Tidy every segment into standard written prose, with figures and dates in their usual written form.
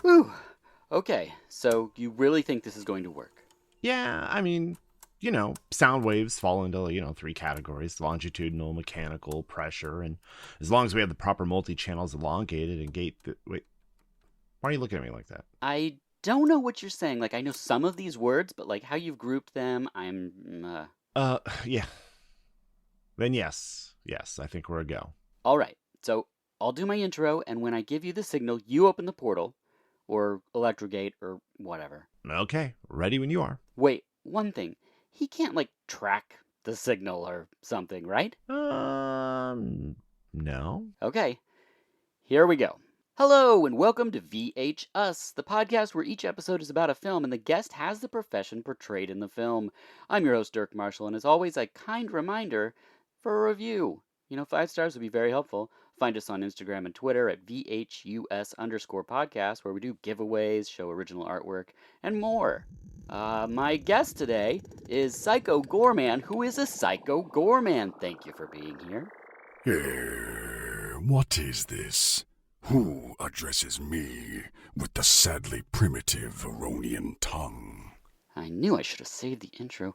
Whew. Okay, so you really think this is going to work? Yeah, I mean, sound waves fall into, three categories: longitudinal, mechanical, pressure. And as long as we have the proper multi-channels elongated and wait, why are you looking at me like that? I don't know what you're saying. Like, I know some of these words, but like how you've grouped them, Yeah. Then yes, I think we're a go. All right, so I'll do my intro, and when I give you the signal, you open the portal, or electrogate, or whatever. Okay, ready when you are. Wait, one thing. He can't, like, track the signal or something, right? No. Okay, here we go. Hello, and welcome to VHUs, the podcast where each episode is about a film and the guest has the profession portrayed in the film. I'm your host, Dirk Marshall, and as always, a kind reminder for a review. 5 stars would be very helpful. Find us on Instagram and Twitter at VHUS_podcast, where we do giveaways, show original artwork, and more. My guest today is Psycho Goreman, who is a Psycho Goreman. Thank you for being here. What is this? Who addresses me with the sadly primitive Eronian tongue? I knew I should have saved the intro.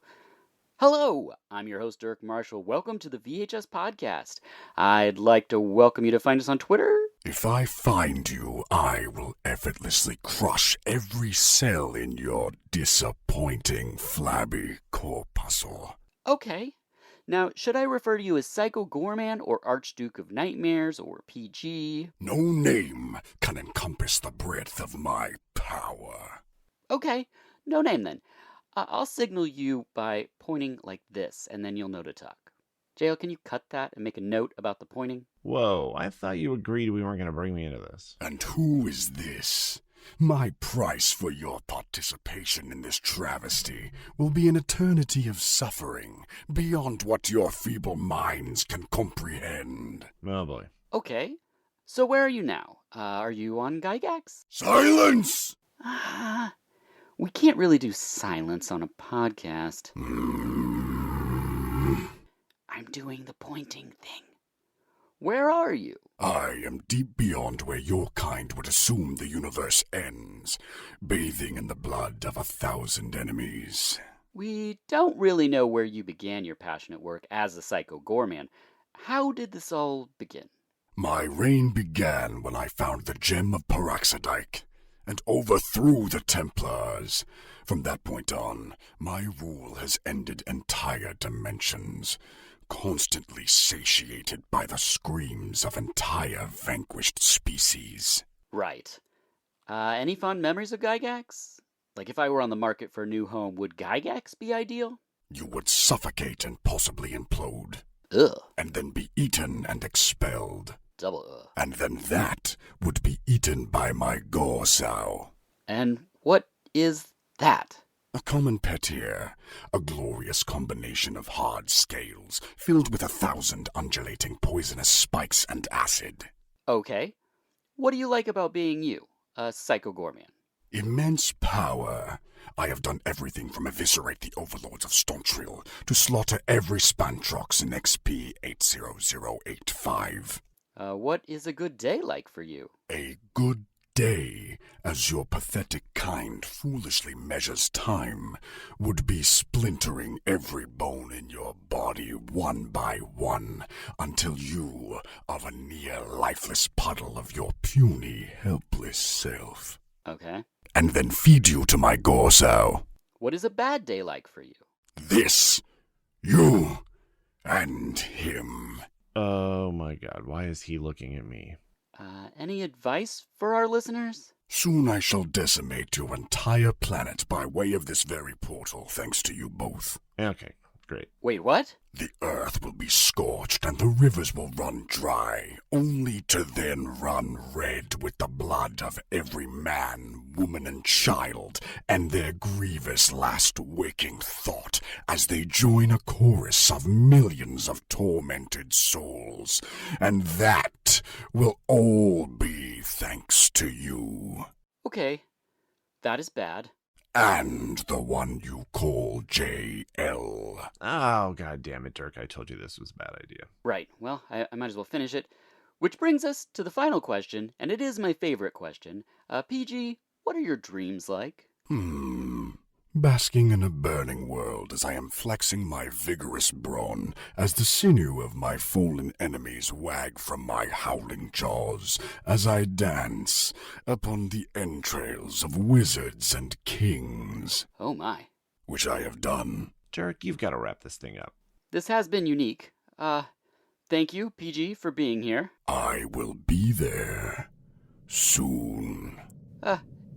Hello, I'm your host, Dirk Marshall. Welcome to the VHS podcast. I'd like to welcome you to find us on Twitter. If I find you, I will effortlessly crush every cell in your disappointing, flabby corpuscle. Okay. Now, should I refer to you as Psycho Goreman or Archduke of Nightmares or PG? No name can encompass the breadth of my power. Okay, no name then. I'll signal you by pointing like this, and then you'll know to talk. JL, can you cut that and make a note about the pointing? Whoa, I thought you agreed we weren't going to bring me into this. And who is this? My price for your participation in this travesty will be an eternity of suffering beyond what your feeble minds can comprehend. Oh boy. Okay, so where are you now? Are you on Gygax? Silence! We can't really do silence on a podcast. I'm doing the pointing thing. Where are you? I am deep beyond where your kind would assume the universe ends, bathing in the blood of 1,000 enemies. We don't really know where you began your passionate work as a Psycho Goreman. How did this all begin? My reign began when I found the gem of Paraxodike and overthrew the Templars. From that point on, my rule has ended entire dimensions, constantly satiated by the screams of entire vanquished species. Right. Any fond memories of Gygax? Like, if I were on the market for a new home, would Gygax be ideal? You would suffocate and possibly implode. Ugh. And then be eaten and expelled. Double ugh. And then that would be eaten by my gore sow. And what is that? A common pet here, a glorious combination of hard scales filled with 1,000 undulating poisonous spikes and acid. Okay. What do you like about being you, a Psycho Goreman? Immense power. I have done everything from eviscerate the overlords of Stontril to slaughter every Spantrox in XP 80085. What is a good day like for you? A good day, as your pathetic kind foolishly measures time, would be splintering every bone in your body one by one until you are a near lifeless puddle of your puny, helpless self. Okay. And then feed you to my gorsow. What is a bad day like for you? This, you, and him. Oh my god, why is he looking at me? Any advice for our listeners? Soon I shall decimate your entire planet by way of this very portal, thanks to you both. Okay, great. Wait, what? The earth will be scorched and the rivers will run dry, only to then run red with the blood of every man, woman, and child, and their grievous last waking thought as they join a chorus of millions of tormented souls. And that will all be thanks to you. Okay, that is bad. And the one you call JL. Oh, god damn it, Dirk. I told you this was a bad idea. Right, well, I might as well finish it. Which brings us to the final question, and it is my favorite question. PG, what are your dreams like? Basking in a burning world as I am flexing my vigorous brawn, as the sinew of my fallen enemies wag from my howling jaws, as I dance upon the entrails of wizards and kings. Oh my. Which I have done. Dirk, you've got to wrap this thing up. This has been unique. Thank you, PG, for being here. I will be there soon.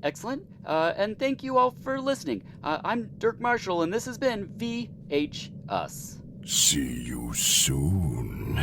Excellent. And thank you all for listening. I'm Dirk Marshall, and this has been VH Us. See you soon.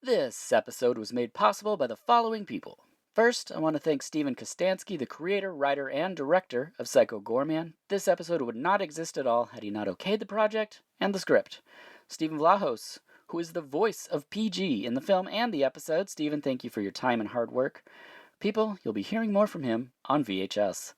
This episode was made possible by the following people. First, I want to thank Steven Kostansky, the creator, writer, and director of Psycho Goreman. This episode would not exist at all had he not okayed the project and the script. Stephen Vlahos, who is the voice of PG in the film and the episode. Stephen, thank you for your time and hard work. People, you'll be hearing more from him on VHS.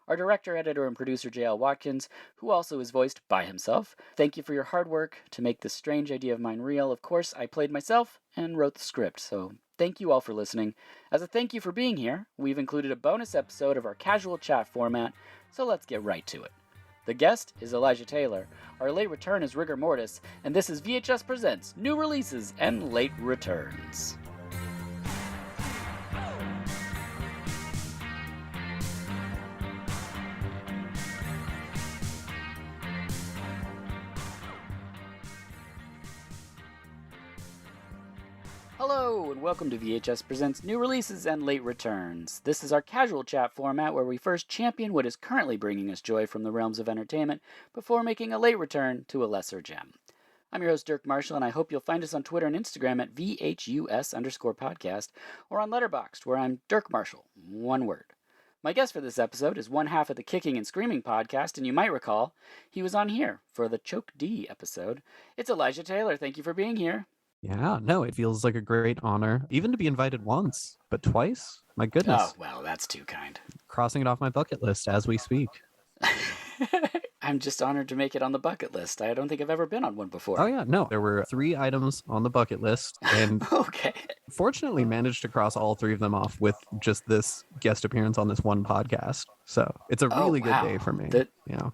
Our director, editor, and producer, J.L. Watkins, who also is voiced by himself. Thank you for your hard work to make this strange idea of mine real. Of course, I played myself and wrote the script, so thank you all for listening. As a thank you for being here, we've included a bonus episode of our casual chat format, so let's get right to it. The guest is Elijah Taylor, our late return is Rigor Mortis, and this is VHS Presents New Releases and Late Returns. Hello, and welcome to VHS Presents New Releases and Late Returns. This is our casual chat format where we first champion what is currently bringing us joy from the realms of entertainment before making a late return to a lesser gem. I'm your host, Dirk Marshall, and I hope you'll find us on Twitter and Instagram at VHUS_podcast or on Letterboxd, where I'm Dirk Marshall, one word. My guest for this episode is one half of the Kicking and Screaming podcast, and you might recall he was on here for the Choke D episode. It's Elijah Taylor. Thank you for being here. Yeah, no, it feels like a great honor, even to be invited once, but twice? My goodness. Oh, well, that's too kind. Crossing it off my bucket list as we speak. I'm just honored to make it on the bucket list. I don't think I've ever been on one before. Oh, yeah, no, there were 3 items on the bucket list, and Okay. fortunately managed to cross all 3 of them off with just this guest appearance on this one podcast. So it's a really good day for me. Yeah.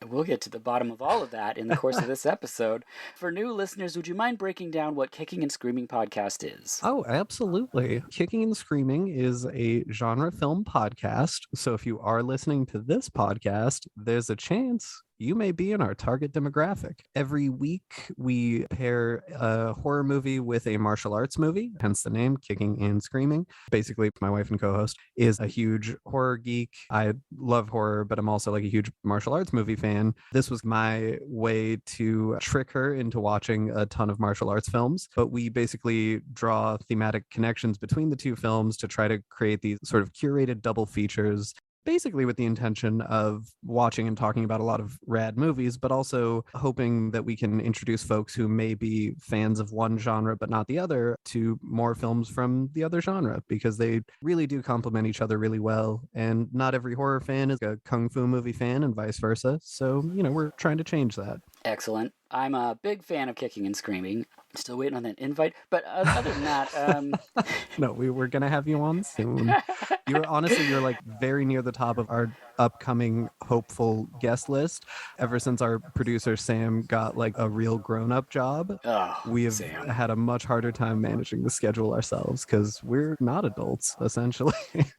We'll get to the bottom of all of that in the course of this episode. For new listeners, would you mind breaking down what Kicking and Screaming podcast is? Oh, absolutely. Kicking and Screaming is a genre film podcast. So if you are listening to this podcast, there's a chance you may be in our target demographic. Every week, we pair a horror movie with a martial arts movie, hence the name, Kicking and Screaming. Basically, my wife and co-host is a huge horror geek. I love horror, but I'm also like a huge martial arts movie fan. This was my way to trick her into watching a ton of martial arts films, but we basically draw thematic connections between the 2 films to try to create these sort of curated double features, basically with the intention of watching and talking about a lot of rad movies, but also hoping that we can introduce folks who may be fans of one genre but not the other to more films from the other genre, because they really do complement each other really well. And not every horror fan is a kung fu movie fan and vice versa. So, we're trying to change that. Excellent. I'm a big fan of Kicking and Screaming. Still waiting on that invite. But other than that... No, we're going to have you on soon. You're like very near the top of our upcoming hopeful guest list. Ever since our producer Sam got like a real grown-up job, we have had a much harder time managing the schedule ourselves because we're not adults, essentially.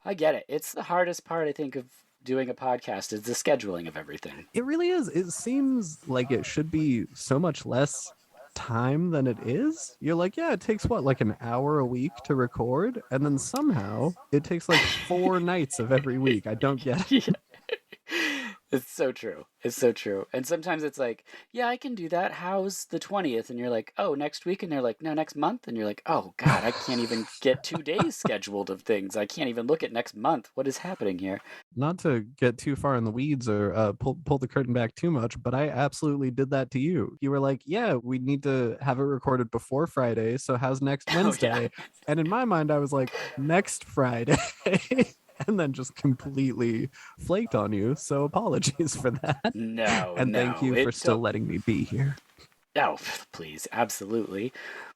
I get it. It's the hardest part, I think, of doing a podcast is the scheduling of everything. It really is. It seems like it should be so much less time than it is. You're like, yeah, it takes like an hour a week to record, and then somehow it takes like 4 nights of every week. I don't get it. It's so true. It's so true. And sometimes it's like, yeah, I can do that. How's the 20th? And you're like, oh, next week. And they're like, no, next month. And you're like, oh, God, I can't even get 2 days scheduled of things. I can't even look at next month. What is happening here? Not to get too far in the weeds or pull the curtain back too much, but I absolutely did that to you. You were like, yeah, we need to have it recorded before Friday. So how's next Oh, yeah. Wednesday? And in my mind, I was like, next Friday. And then just completely flaked on you. So apologies for that. No, And thank you no. for still letting me be here. Oh, please, absolutely.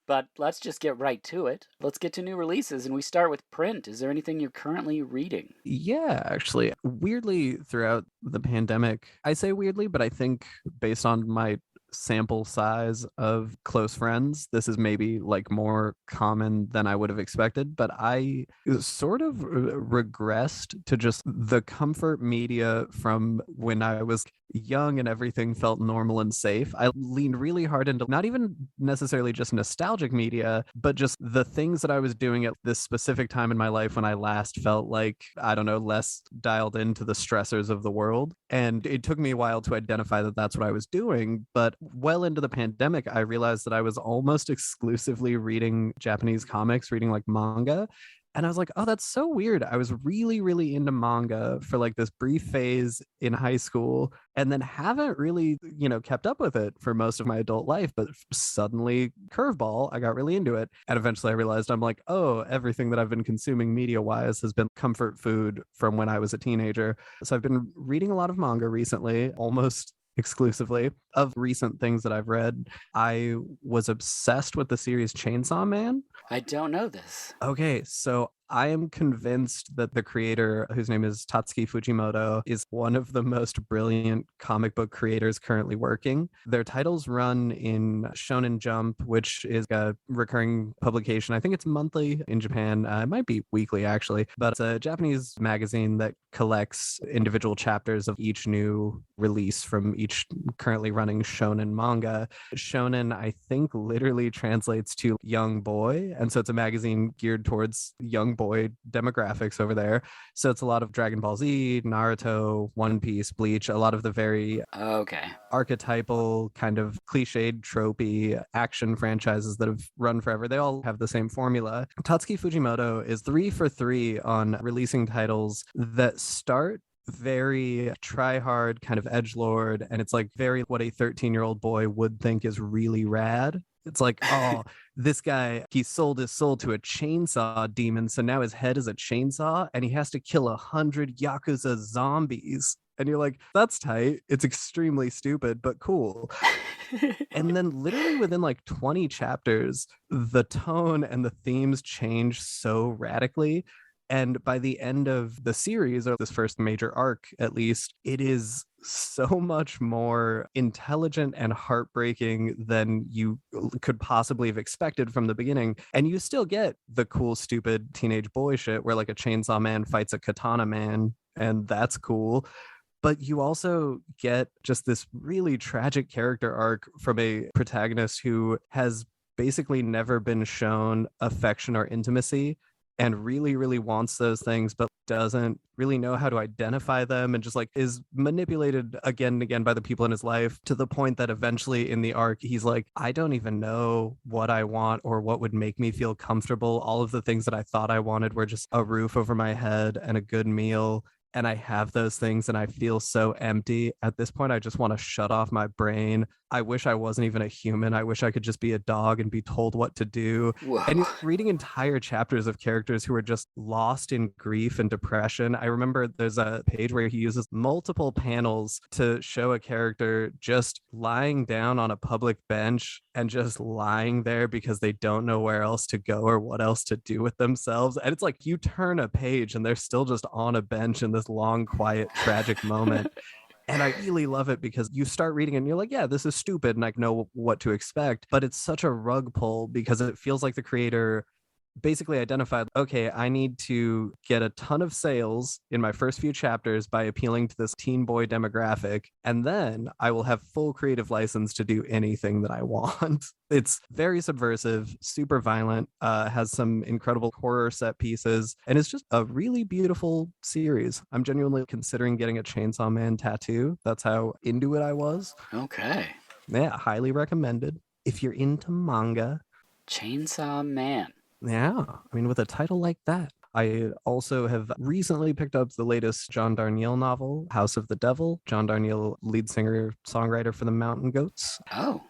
But let's just get right to it. Let's get to new releases, and we start with print. Is there anything you're currently reading? Yeah, actually, weirdly, throughout the pandemic, I say weirdly, but I think based on my sample size of close friends, this is maybe like more common than I would have expected. But I sort of regressed to just the comfort media from when I was young and everything felt normal and safe. I leaned really hard into not even necessarily just nostalgic media, but just the things that I was doing at this specific time in my life when I last felt like, I don't know, less dialed into the stressors of the world. And it took me a while to identify that that's what I was doing. But well into the pandemic, I realized that I was almost exclusively reading Japanese comics, reading like manga. And I was like, oh, that's so weird. I was really, really into manga for like this brief phase in high school and then haven't really, kept up with it for most of my adult life. But suddenly, curveball, I got really into it. And eventually I realized I'm like, oh, everything that I've been consuming media wise has been comfort food from when I was a teenager. So I've been reading a lot of manga recently, almost exclusively. Of recent things that I've read, I was obsessed with the series Chainsaw Man. I don't know this. Okay, so I am convinced that the creator, whose name is Tatsuki Fujimoto, is one of the most brilliant comic book creators currently working. Their titles run in Shonen Jump, which is a recurring publication. I think it's monthly in Japan. It might be weekly, actually, but it's a Japanese magazine that collects individual chapters of each new release from each currently running shonen manga. Shonen, I think, literally translates to young boy. And so it's a magazine geared towards young boy demographics over there. So it's a lot of Dragon Ball Z, Naruto, One Piece, Bleach, a lot of the very Okay. archetypal, kind of cliched, tropey action franchises that have run forever. They all have the same formula. Tatsuki Fujimoto is 3 for 3 on releasing titles that start very try hard, kind of edgelord, and it's like very what a 13-year-old boy would think is really rad. It's like, oh, this guy, he sold his soul to a chainsaw demon, so now his head is a chainsaw and he has to kill 100 Yakuza zombies. And you're like, that's tight. It's extremely stupid, but cool. And then literally within like 20 chapters, the tone and the themes change so radically. And by the end of the series, or this first major arc at least, it is so much more intelligent and heartbreaking than you could possibly have expected from the beginning. And you still get the cool, stupid teenage boy shit where like a chainsaw man fights a katana man, and that's cool. But you also get just this really tragic character arc from a protagonist who has basically never been shown affection or intimacy and really, really wants those things, but doesn't really know how to identify them and just like is manipulated again and again by the people in his life to the point that eventually in the arc, he's like, I don't even know what I want or what would make me feel comfortable. All of the things that I thought I wanted were just a roof over my head and a good meal. And I have those things and I feel so empty. At this point, I just want to shut off my brain. I wish I wasn't even a human. I wish I could just be a dog and be told what to do. Whoa. And you're reading entire chapters of characters who are just lost in grief and depression. I remember there's a page where he uses multiple panels to show a character just lying down on a public bench and just lying there because they don't know where else to go or what else to do with themselves. And it's like you turn a page and they're still just on a bench in this long, quiet, tragic moment. And I really love it because you start reading and you're like, yeah, this is stupid and I know what to expect. But it's such a rug pull because it feels like the creator basically identified, okay, I need to get a ton of sales in my first few chapters by appealing to this teen boy demographic, and then I will have full creative license to do anything that I want. It's very subversive, super violent, has some incredible horror set pieces, and it's just a really beautiful series. I'm genuinely considering getting a Chainsaw Man tattoo. That's how into it I was. Okay. Yeah, highly recommended. If you're into manga, Chainsaw Man. yeah, I mean, with a title like that. I also have recently picked up the latest John Darnielle novel, House of the Devil. John Darnielle, lead singer, songwriter for the Mountain Goats. Oh.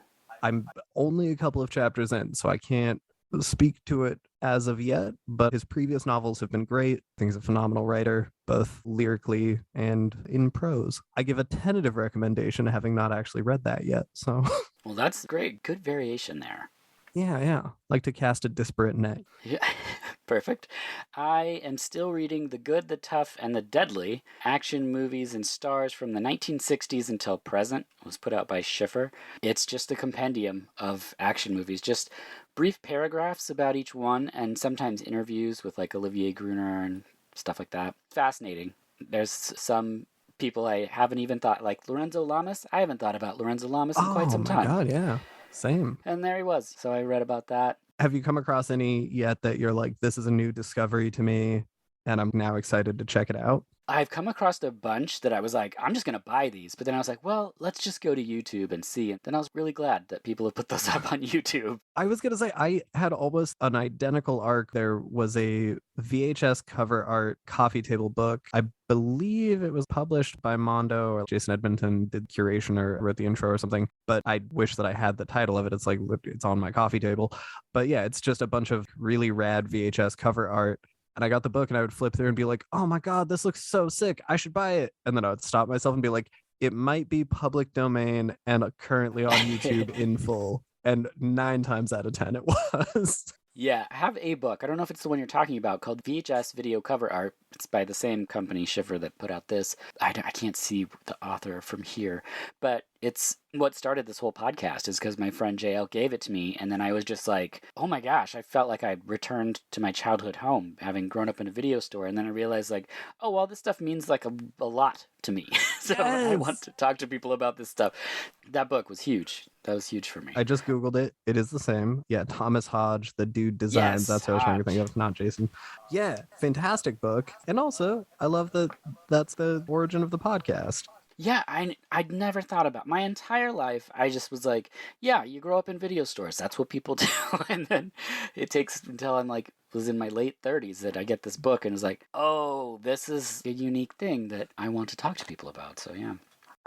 I'm only a couple of chapters in, so I can't speak to it as of yet, but his previous novels have been great. I think he's a phenomenal writer, both lyrically and in prose. I give a tentative recommendation, having not actually read that yet, so... Well, that's great. Good variation there. Yeah. Like to cast a disparate net. Yeah, perfect. I am still reading The Good, the Tough, and the Deadly, action movies and stars from the 1960s until present. It was put out by Schiffer. It's just a compendium of action movies, just brief paragraphs about each one, and sometimes interviews with like Olivier Gruner and stuff like that. Fascinating. There's some people I haven't even thought, like Lorenzo Lamas. I haven't thought about Lorenzo Lamas in quite some time. Oh my god, yeah. Same. And there he was. So I read about that. Have you come across any yet that you're like, this is a new discovery to me and I'm now excited to check it out? I've come across a bunch that I was like, I'm just going to buy these. But then I was like, well, let's just go to YouTube and see. And then I was really glad that people have put those up on YouTube. I was going to say, I had almost an identical arc. There was a VHS cover art coffee table book. I believe it was published by Mondo, or Jason Edmonton did curation or wrote the intro or something. But I wish that I had the title of it. It's like, it's on my coffee table. But yeah, it's just a bunch of really rad VHS cover art. And I got the book and I would flip through and be like, oh my God, this looks so sick. I should buy it. And then I would stop myself and be like, it might be public domain and currently on YouTube in full. And 9 times out of 10 it was. Yeah, I have a book. I don't know if it's the one you're talking about, called VHS Video Cover Art. It's by the same company, Schiffer, that put out this. I can't see the author from here, but it's what started this whole podcast is because my friend JL gave it to me, and then I was just like, oh my gosh, I felt like I'd returned to my childhood home, having grown up in a video store, and then I realized like, oh, well, this stuff means like a lot to me. So Yes. I want to talk to people about this stuff. That book was huge. That was huge for me. I just Googled it. It is the same. Yeah, Thomas Hodge, the dude designs. Yes, that's what I was trying to Hodge. think of, not Jason. Yeah, fantastic book. And also, I love that that's the origin of the podcast. Yeah, I'd never thought about my entire life. I just was like, yeah, you grow up in video stores. That's what people do. And then it takes until I'm like, was in my late 30s that I get this book and was like, oh, this is a unique thing that I want to talk to people about. So yeah.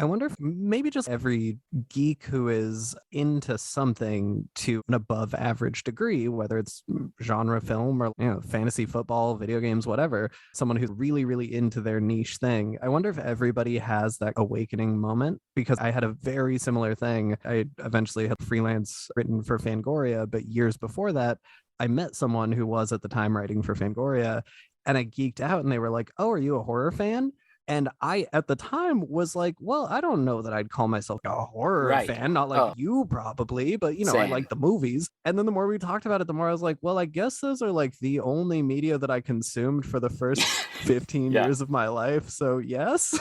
I wonder if maybe just every geek who is into something to an above average degree, whether it's genre film or fantasy football, video games, whatever, someone who's really, really into their niche thing. I wonder if everybody has that awakening moment, because I had a very similar thing. I eventually had freelance written for Fangoria, but years before that, I met someone who was at the time writing for Fangoria, and I geeked out and they were like, oh, are you a horror fan? And I, at the time, was like, well, I don't know that I'd call myself a horror fan. Not like you probably, but, I like the movies. And then the more we talked about it, the more I was like, well, I guess those are like the only media that I consumed for the first 15 years of my life. So yes.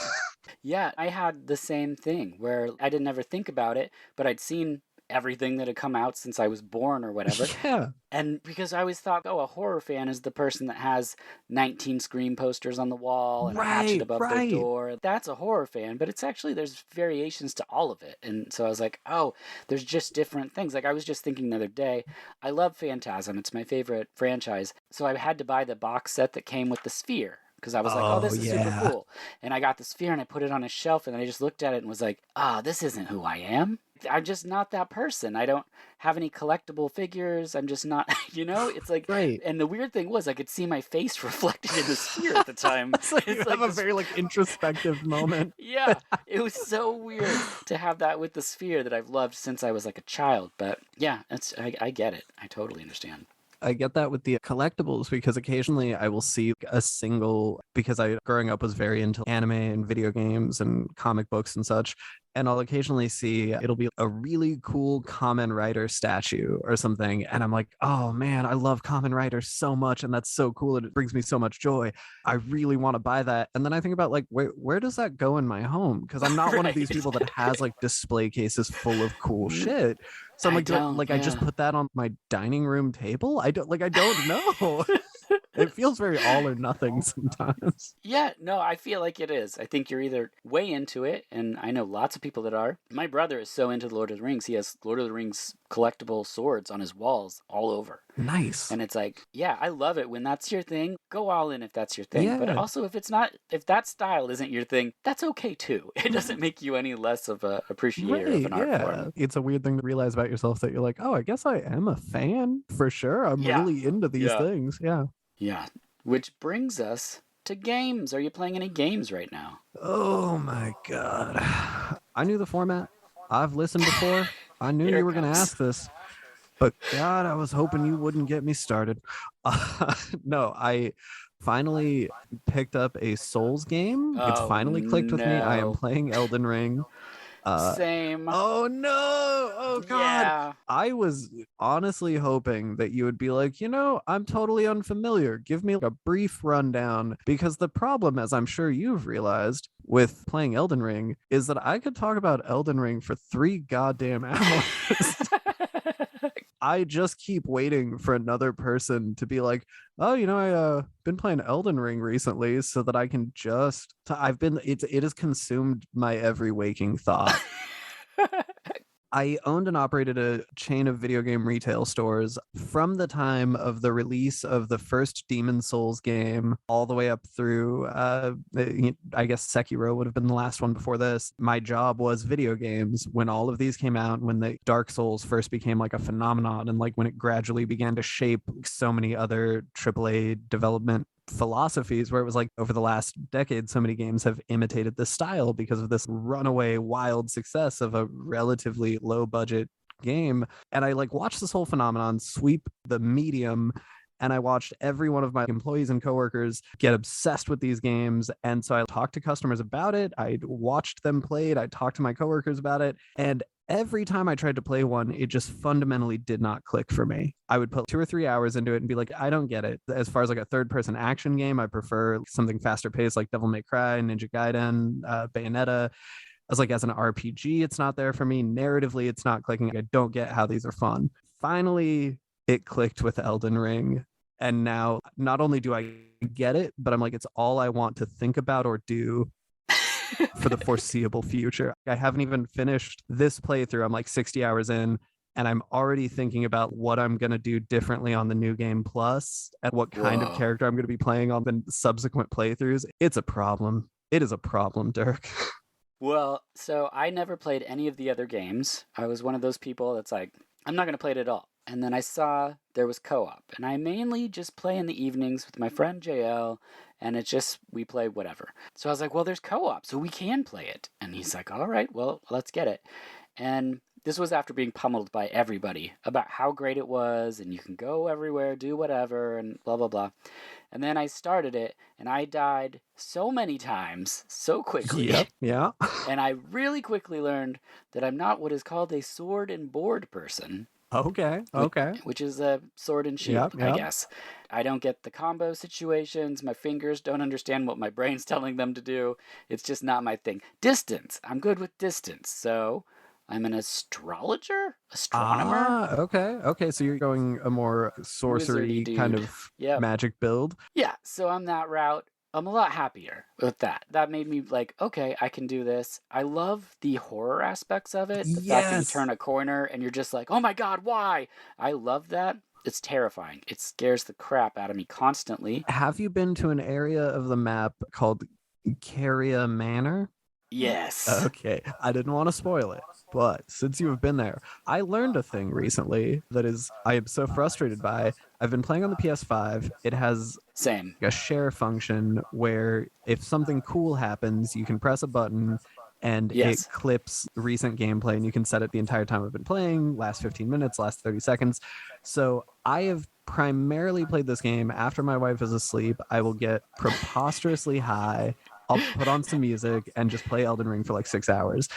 Yeah, I had the same thing where I didn't ever think about it, but I'd seen everything that had come out since I was born or whatever. Yeah. And because I always thought, oh, a horror fan is the person that has 19 Scream posters on the wall and a hatchet above their door. That's a horror fan, but it's actually, there's variations to all of it. And so I was like, oh, there's just different things. Like I was just thinking the other day, I love Phantasm. It's my favorite franchise. So I had to buy the box set that came with the Sphere, because I was like, oh, this is super cool. And I got the Sphere and I put it on a shelf and I just looked at it and was like, this isn't who I am. I'm just not that person. I don't have any collectible figures. I'm just not, it's like, and the weird thing was I could see my face reflected in the Sphere at the time. It's like you have a very introspective moment. Yeah, it was so weird to have that with the Sphere that I've loved since I was like a child. But yeah, I get it. I totally understand. I get that with the collectibles because occasionally I will see a single, because I growing up was very into anime and video games and comic books and such. And I'll occasionally see it'll be a really cool Kamen Rider statue or something. And I'm like, oh man, I love Kamen Rider so much. And that's so cool. And it brings me so much joy. I really want to buy that. And then I think about like, where does that go in my home? Because I'm not one of these people that has like display cases full of cool shit. So I'm like, I just put that on my dining room table? I don't know. It feels very all or nothing sometimes. Yeah, no, I feel like it is. I think you're either way into it, and I know lots of people that are. My brother is so into the Lord of the Rings, he has Lord of the Rings collectible swords on his walls all over. Nice. And it's like, yeah, I love it. When that's your thing, go all in if that's your thing. Yeah. But also, if that style isn't your thing, that's okay too. It doesn't make you any less of a appreciator of an art form. It's a weird thing to realize about yourself that you're like, oh, I guess I am a fan for sure. I'm really into these things. Yeah. Yeah. Which brings us to games. Are you playing any games right now? Oh my God. I knew the format. I've listened before. I knew you were going to ask this. But God, I was hoping you wouldn't get me started. No, I finally picked up a Souls game. It's finally clicked with me. I am playing Elden Ring. Same. Oh no! Oh God! Yeah. I was honestly hoping that you would be like, I'm totally unfamiliar. Give me a brief rundown, because the problem, as I'm sure you've realized with playing Elden Ring, is that I could talk about Elden Ring for 3 goddamn hours. I just keep waiting for another person to be like, oh, I been playing Elden Ring recently, so that I can just it has consumed my every waking thought. I owned and operated a chain of video game retail stores from the time of the release of the first Demon Souls game all the way up through, I guess Sekiro would have been the last one before this. My job was video games when all of these came out, when the Dark Souls first became like a phenomenon, and like when it gradually began to shape so many other AAA development philosophies, where it was like over the last decade so many games have imitated this style because of this runaway wild success of a relatively low budget game. And I like watched this whole phenomenon sweep the medium, and I watched every one of my employees and coworkers get obsessed with these games. And so I talked to customers about it, I watched them play it, I talked to my coworkers about it, and every time I tried to play one, it just fundamentally did not click for me. I would put 2 or 3 hours into it and be like, I don't get it. As far as like a third-person action game, I prefer something faster paced like Devil May Cry, Ninja Gaiden, Bayonetta. I was like, as an RPG, it's not there for me. Narratively, it's not clicking. I don't get how these are fun. Finally, it clicked with Elden Ring. And now, not only do I get it, but I'm like, it's all I want to think about or do for the foreseeable future. I haven't even finished this playthrough. I'm like 60 hours in, and I'm already thinking about what I'm going to do differently on the New Game Plus and what kind of character I'm going to be playing on the subsequent playthroughs. It's a problem. It is a problem, Dirk. Well, so I never played any of the other games. I was one of those people that's like, I'm not going to play it at all. And then I saw there was co-op, and I mainly just play in the evenings with my friend JL, and it's just, we play whatever. So I was like, well, there's co-op, so we can play it. And he's like, all right, well, let's get it. And this was after being pummeled by everybody about how great it was, and you can go everywhere, do whatever, and blah, blah, blah. And then I started it, and I died so many times, so quickly. Yep, yeah. And I really quickly learned that I'm not what is called a sword and board person. Okay. Which is a sword and shield, I guess. I don't get the combo situations. My fingers don't understand what my brain's telling them to do. It's just not my thing. Distance. I'm good with distance. So I'm an astronomer. Okay. So you're going a more sorcery kind of magic build. Yeah. So I'm that route. I'm a lot happier with that. That made me like, okay, I can do this. I love the horror aspects of it. The fact that you turn a corner and you're just like, oh my God, why? I love that. It's terrifying. It scares the crap out of me constantly. Have you been to an area of the map called Caria Manor? Yes. Okay. I didn't want to spoil it, but since you have been there, I learned a thing recently that is, I am so frustrated by. I've been playing on the PS5. It has a share function where if something cool happens, you can press a button and it clips recent gameplay, and you can set it the entire time I've been playing, last 15 minutes, last 30 seconds. So I have primarily played this game after my wife is asleep. I will get preposterously high. I'll put on some music and just play Elden Ring for like 6 hours.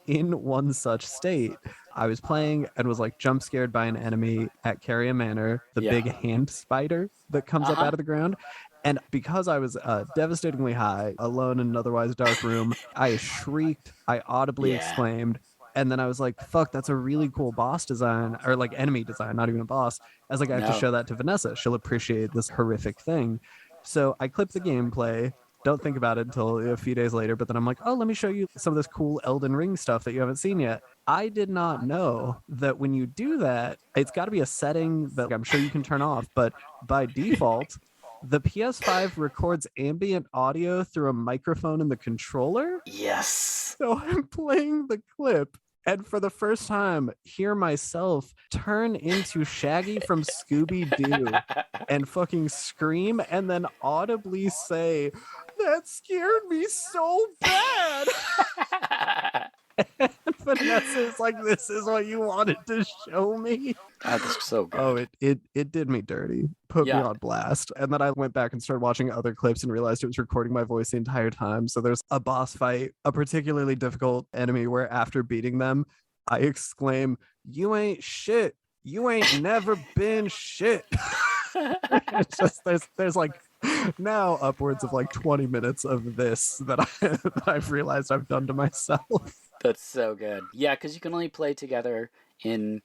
In one such state, I was playing and was like jump scared by an enemy at Carrion Manor, the Yeah. big hand spider that comes up out of the ground. And because I was devastatingly high, alone in an otherwise dark room, I shrieked, I audibly Yeah. exclaimed, and then I was like, fuck, that's a really cool boss design, or like enemy design, not even a boss. I was like, I have to No. show that to Vanessa. She'll appreciate this horrific thing. So I clipped the gameplay. Don't think about it until a few days later, but then I'm like, oh, let me show you some of this cool Elden Ring stuff that you haven't seen yet. I did not know that when you do that, it's got to be a setting that I'm sure you can turn off, but by default, the PS5 records ambient audio through a microphone in the controller. Yes. So I'm playing the clip and for the first time hear myself turn into Shaggy from Scooby-Doo and fucking scream and then audibly say, that scared me so bad. And Vanessa is like, this is what you wanted to show me. That's so good. Oh, it did me dirty, put me Yeah. on blast. And then I went back and started watching other clips and realized it was recording my voice the entire time. So there's a boss fight, a particularly difficult enemy where after beating them, I exclaim, you ain't shit. You ain't never been shit. It's just there's like now upwards of like 20 minutes of this that I've realized I've done to myself. That's so good. Yeah, because you can only play together in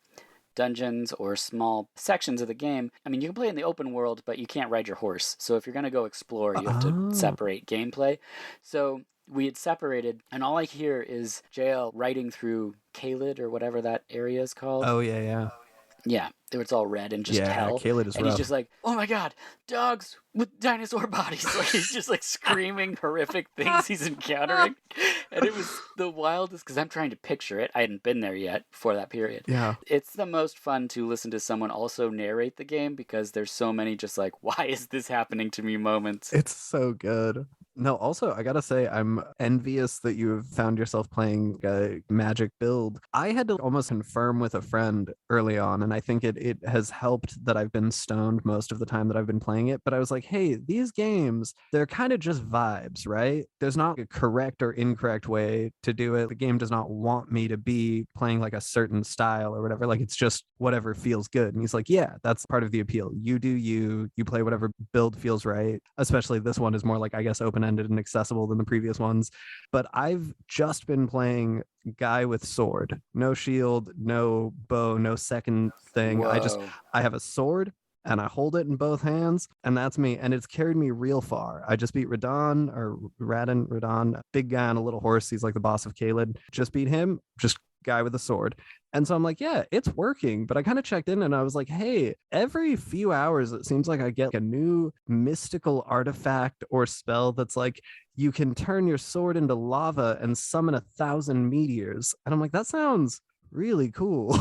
dungeons or small sections of the game. I mean, you can play in the open world, but you can't ride your horse. So if you're going to go explore, you have to separate gameplay. So we had separated, and all I hear is JL riding through Caelid or whatever that area is called. Oh, yeah. Yeah, it's all red and just hell. Caelid is and rough. He's just like, oh my god, dogs with dinosaur bodies. Like he's just like screaming horrific things he's encountering. And it was the wildest because I'm trying to picture it. I hadn't been there yet before that period. Yeah. It's the most fun to listen to someone also narrate the game because there's so many just like, why is this happening to me moments. It's so good. No, also, I gotta say, I'm envious that you have found yourself playing a magic build. I had to almost confirm with a friend early on, and I think it has helped that I've been stoned most of the time that I've been playing it. But I was like, hey, these games, they're kind of just vibes, right? There's not a correct or incorrect way to do it. The game does not want me to be playing like a certain style or whatever. Like, it's just whatever feels good. And he's like, yeah, that's part of the appeal. You do you play whatever build feels right. Especially this one is more like, I guess, open-ended and accessible than the previous ones. But I've just been playing guy with sword, no shield, no bow, no second thing. Whoa. I have a sword and I hold it in both hands, and that's me. And it's carried me real far. I just beat Radon, big guy on a little horse. He's like the boss of Caelid. Just beat him, just guy with a sword. And so I'm like, yeah, it's working. But I kind of checked in and I was like, hey, every few hours, it seems like I get a new mystical artifact or spell that's like, you can turn your sword into lava and summon 1,000 meteors. And I'm like, that sounds really cool.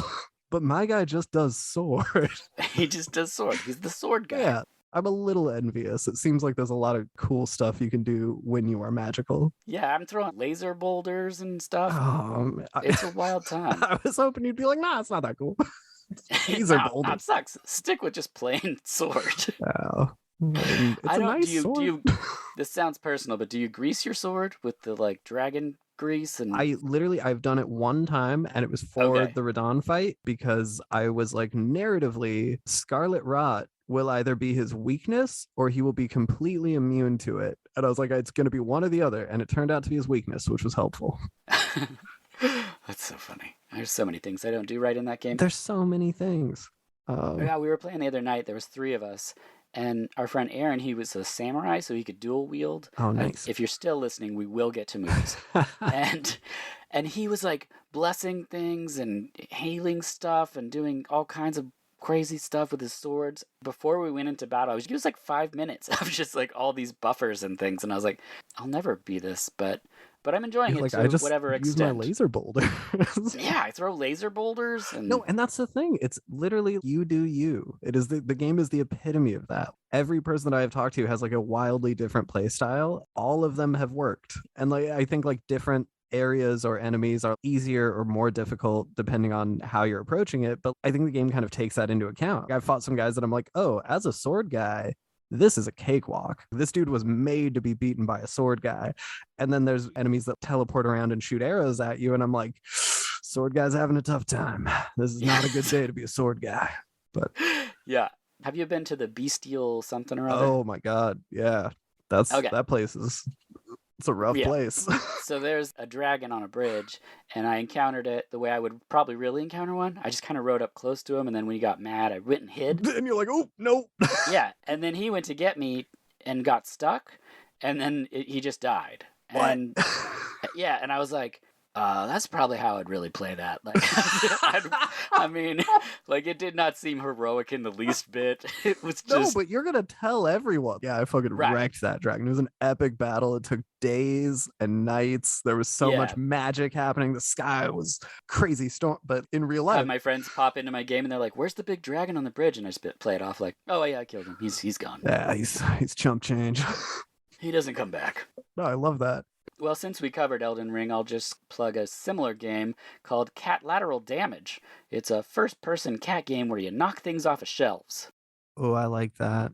But my guy just does sword. He just does sword. He's the sword guy. Yeah. I'm a little envious. It seems like there's a lot of cool stuff you can do when you are magical. Yeah, I'm throwing laser boulders and stuff. It's a wild time. I was hoping you'd be like, nah, it's not that cool. Laser boulders. That sucks. Stick with just plain sword. Oh. It's I don't. nice sword. Do you? This sounds personal, but do you grease your sword with the like dragon grease? And I've done it one time, and it was for the Radon fight because I was like, narratively, Scarlet Rot will either be his weakness or he will be completely immune to it. And I was like, it's going to be one or the other. And it turned out to be his weakness, which was helpful. That's so funny. There's so many things I don't do right in that game. There's so many things. Yeah, we were playing the other night. There was 3 of us. And our friend Aaron, he was a samurai, so he could dual wield. Oh, nice. If you're still listening, we will get to movies. and he was like blessing things and hailing stuff and doing all kinds of crazy stuff with his swords. Before we went into battle, it was like 5 minutes of just like all these buffers and things. And I was like, I'll never be this, but I'm enjoying it to whatever extent. I just use my laser boulder. Yeah, I throw laser boulders. No, and that's the thing. It's literally you do you. It is the game is the epitome of that. Every person that I have talked to has like a wildly different play style. All of them have worked. And like I think like different areas or enemies are easier or more difficult depending on how you're approaching it. But I think the game kind of takes that into account. I've fought some guys that I'm like, oh, as a sword guy, this is a cakewalk. This dude was made to be beaten by a sword guy. And then there's enemies that teleport around and shoot arrows at you. And I'm like, sword guy's having a tough time. This is not a good day to be a sword guy. But yeah. Have you been to the Bestial something or other? oh my God. Yeah. That place it's a rough place. So there's a dragon on a bridge, and I encountered it the way I would probably really encounter one. I just kind of rode up close to him, and then when he got mad, I went and hid. And you're like, oh, no. Yeah, and then he went to get me and got stuck, and then he just died. What? And yeah, and I was like, that's probably how I'd really play that. Like, I mean, like, it did not seem heroic in the least bit. It was just... No, but you're going to tell everyone. Yeah, I fucking wrecked that dragon. It was an epic battle. It took days and nights. There was so much magic happening. The sky was crazy storm. But in real life... my friends pop into my game, and they're like, where's the big dragon on the bridge? And I just play it off like, oh, yeah, I killed him. He's gone. Yeah, he's chump change. He doesn't come back. No, I love that. Well, since we covered Elden Ring, I'll just plug a similar game called Cat Lateral Damage. It's a first-person cat game where you knock things off of shelves. Oh, I like that.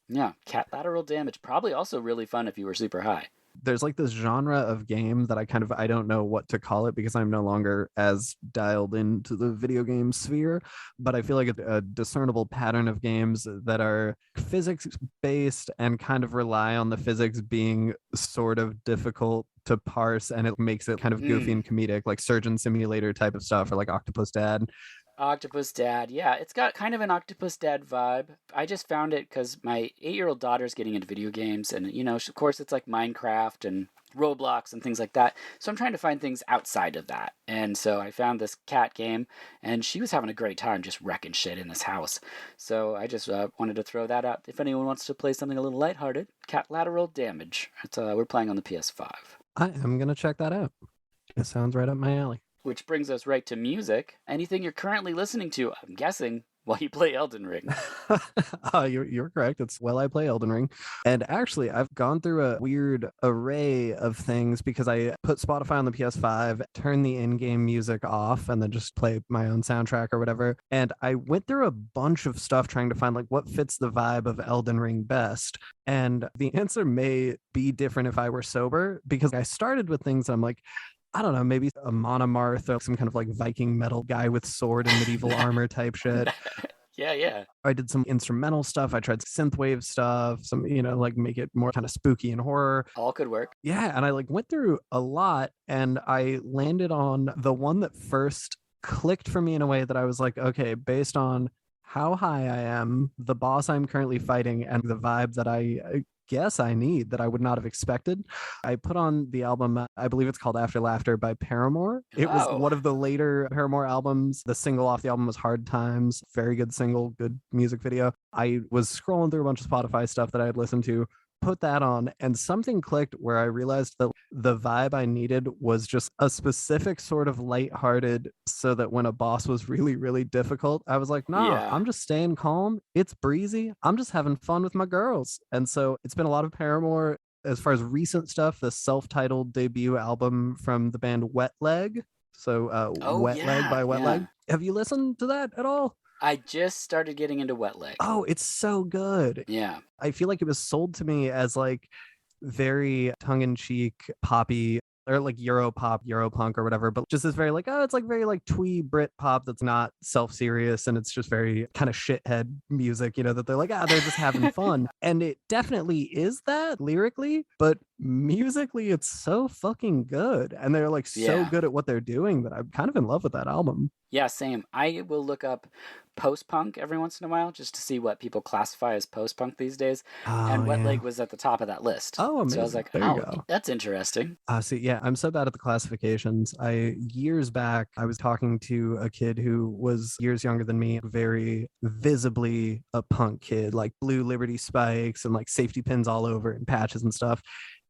Yeah, Cat Lateral Damage. Probably also really fun if you were super high. There's like this genre of game that I don't know what to call it because I'm no longer as dialed into the video game sphere, but I feel like a discernible pattern of games that are physics based and kind of rely on the physics being sort of difficult to parse, and it makes it kind of goofy and comedic, like Surgeon Simulator type of stuff, or like Octopus Dad. Octopus Dad, yeah, it's got kind of an Octopus Dad vibe. I just found it because my 8-year-old daughter's getting into video games, and, you know, of course it's like Minecraft and Roblox and things like that, so I'm trying to find things outside of that, and so I found this cat game, and she was having a great time just wrecking shit in this house, so I just wanted to throw that out. If anyone wants to play something a little lighthearted, Cat Lateral Damage. We're playing on the PS5. I am going to check that out. It sounds right up my alley. Which brings us right to music. Anything you're currently listening to, I'm guessing, while you play Elden Ring. You're correct. It's while I play Elden Ring. And actually, I've gone through a weird array of things because I put Spotify on the PS5, turn the in-game music off, and then just play my own soundtrack or whatever. And I went through a bunch of stuff trying to find like what fits the vibe of Elden Ring best. And the answer may be different if I were sober, because I started with things I'm like, I don't know, maybe a Monomarth or some kind of like Viking metal guy with sword and medieval armor type shit. Yeah. I did some instrumental stuff. I tried synthwave stuff, some, like make it more kind of spooky and horror. All could work. Yeah. And I like went through a lot, and I landed on the one that first clicked for me in a way that I was like, okay, based on how high I am, the boss I'm currently fighting, and the vibe that I guess I need that I would not have expected, I put on the album, I believe it's called After Laughter by Paramore. It was one of the later Paramore albums. The single off the album was Hard Times. Very good single, good music video. I was scrolling through a bunch of Spotify stuff that I had listened to, put that on, and something clicked where I realized that the vibe I needed was just a specific sort of lighthearted, so that when a boss was really, really difficult, I was like, nah, I'm just staying calm. It's breezy. I'm just having fun with my girls. And so it's been a lot of Paramore. As far as recent stuff, the self-titled debut album from the band Wet Leg. So Wet Leg by Wet Leg. Have you listened to that at all? I just started getting into Wet Leg. Oh, it's so good. Yeah. I feel like it was sold to me as like very tongue-in-cheek poppy, or like Europop, Europunk or whatever, but just this very like, it's like very like twee Brit pop that's not self-serious, and it's just very kind of shithead music, that they're like, they're just having fun. And it definitely is that lyrically, but musically it's so fucking good, and they're like so good at what they're doing that I'm kind of in love with that album. Yeah, same. I will look up post-punk every once in a while just to see what people classify as post-punk these days. And Wet Leg was at the top of that list. Oh, amazing. So I was like, that's interesting. See, yeah, I'm so bad at the classifications. Years back, I was talking to a kid who was years younger than me, very visibly a punk kid, like blue Liberty spikes and like safety pins all over and patches and stuff.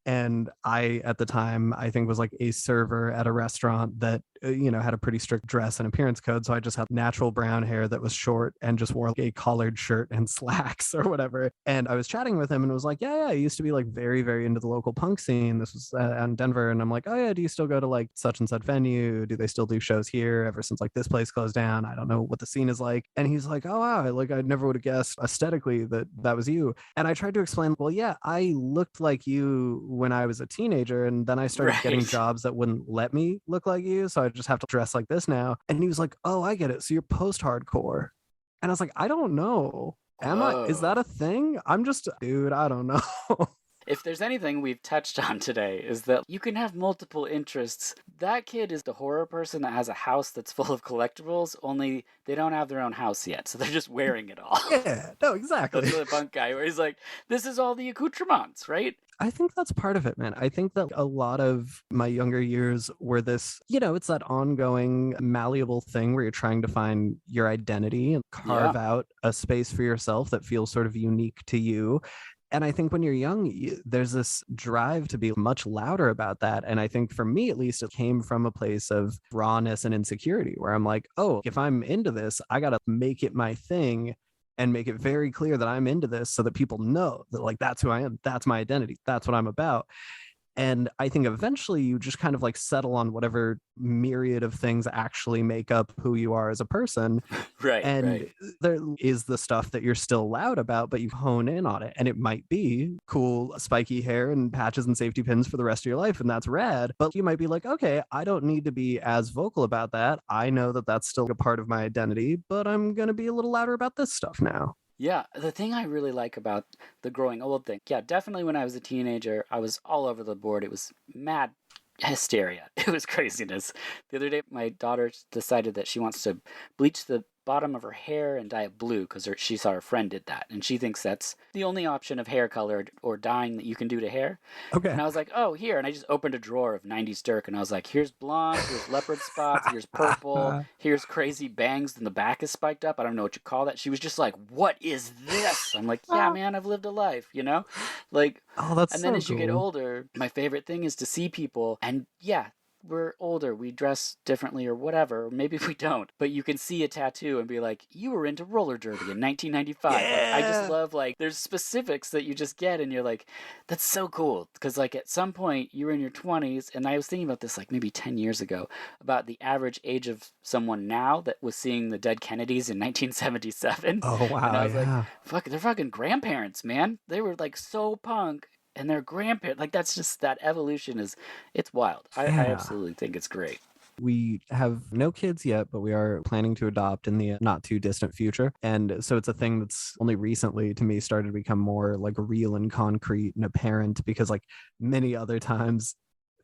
And I, at the time, I think was like a server at a restaurant that had a pretty strict dress and appearance code. So I just had natural brown hair that was short and just wore a collared shirt and slacks or whatever. And I was chatting with him and was like, yeah, I used to be like very, very into the local punk scene. This was out in Denver. And I'm like, oh yeah, do you still go to like such and such venue? Do they still do shows here ever since like this place closed down? I don't know what the scene is like. And he's like, oh wow, like I never would have guessed aesthetically that was you. And I tried to explain, well, yeah, I looked like you when I was a teenager. And then I started getting jobs that wouldn't let me look like you. So I just have to dress like this now. And he was like, oh, I get it. So you're post-hardcore. And I was like, I don't know. Am I? Is that a thing? I'm just, dude, I don't know. If there's anything we've touched on today, is that you can have multiple interests. That kid is the horror person that has a house that's full of collectibles, only they don't have their own house yet, so they're just wearing it all. Yeah, no, exactly. That's the punk guy where he's like, this is all the accoutrements, right? I think that's part of it, man. I think that a lot of my younger years were this, it's that ongoing malleable thing where you're trying to find your identity and carve out a space for yourself that feels sort of unique to you. And I think when you're young, there's this drive to be much louder about that. And I think for me, at least, it came from a place of rawness and insecurity where I'm like, oh, if I'm into this, I got to make it my thing and make it very clear that I'm into this so that people know that like, that's who I am. That's my identity. That's what I'm about. And I think eventually you just kind of like settle on whatever myriad of things actually make up who you are as a person. Right. And there is the stuff that you're still loud about, but you hone in on it. And it might be cool, spiky hair and patches and safety pins for the rest of your life. And that's rad. But you might be like, okay, I don't need to be as vocal about that. I know that that's still a part of my identity, but I'm going to be a little louder about this stuff now. Yeah, the thing I really like about the growing old thing, definitely when I was a teenager, I was all over the board. It was mad hysteria. It was craziness. The other day, my daughter decided that she wants to bleach the bottom of her hair and dye it blue because she saw her friend did that. And she thinks that's the only option of hair color or dyeing that you can do to hair. Okay. And I was like, oh, here. And I just opened a drawer of 90s Dirk and I was like, here's blonde, here's leopard spots, here's purple, here's crazy bangs and the back is spiked up. I don't know what you call that. She was just like, what is this? I'm like, yeah, man, I've lived a life, Like, oh, that's and then so as you get older, my favorite thing is to see people and we're older, we dress differently or whatever, or maybe we don't, but you can see a tattoo and be like, you were into roller derby in 1995. Like, I just love, there's specifics that you just get and you're like, that's so cool. Because, at some point, you were in your 20s, and I was thinking about this, maybe 10 years ago, about the average age of someone now that was seeing the dead Kennedys in 1977. Oh, wow, and I was like, they're fucking grandparents, man. They were, so punk. And their grandparents, that's just, that evolution it's wild. I absolutely think it's great. We have no kids yet, but we are planning to adopt in the not too distant future. And so it's a thing that's only recently to me started to become more real and concrete and apparent because many other times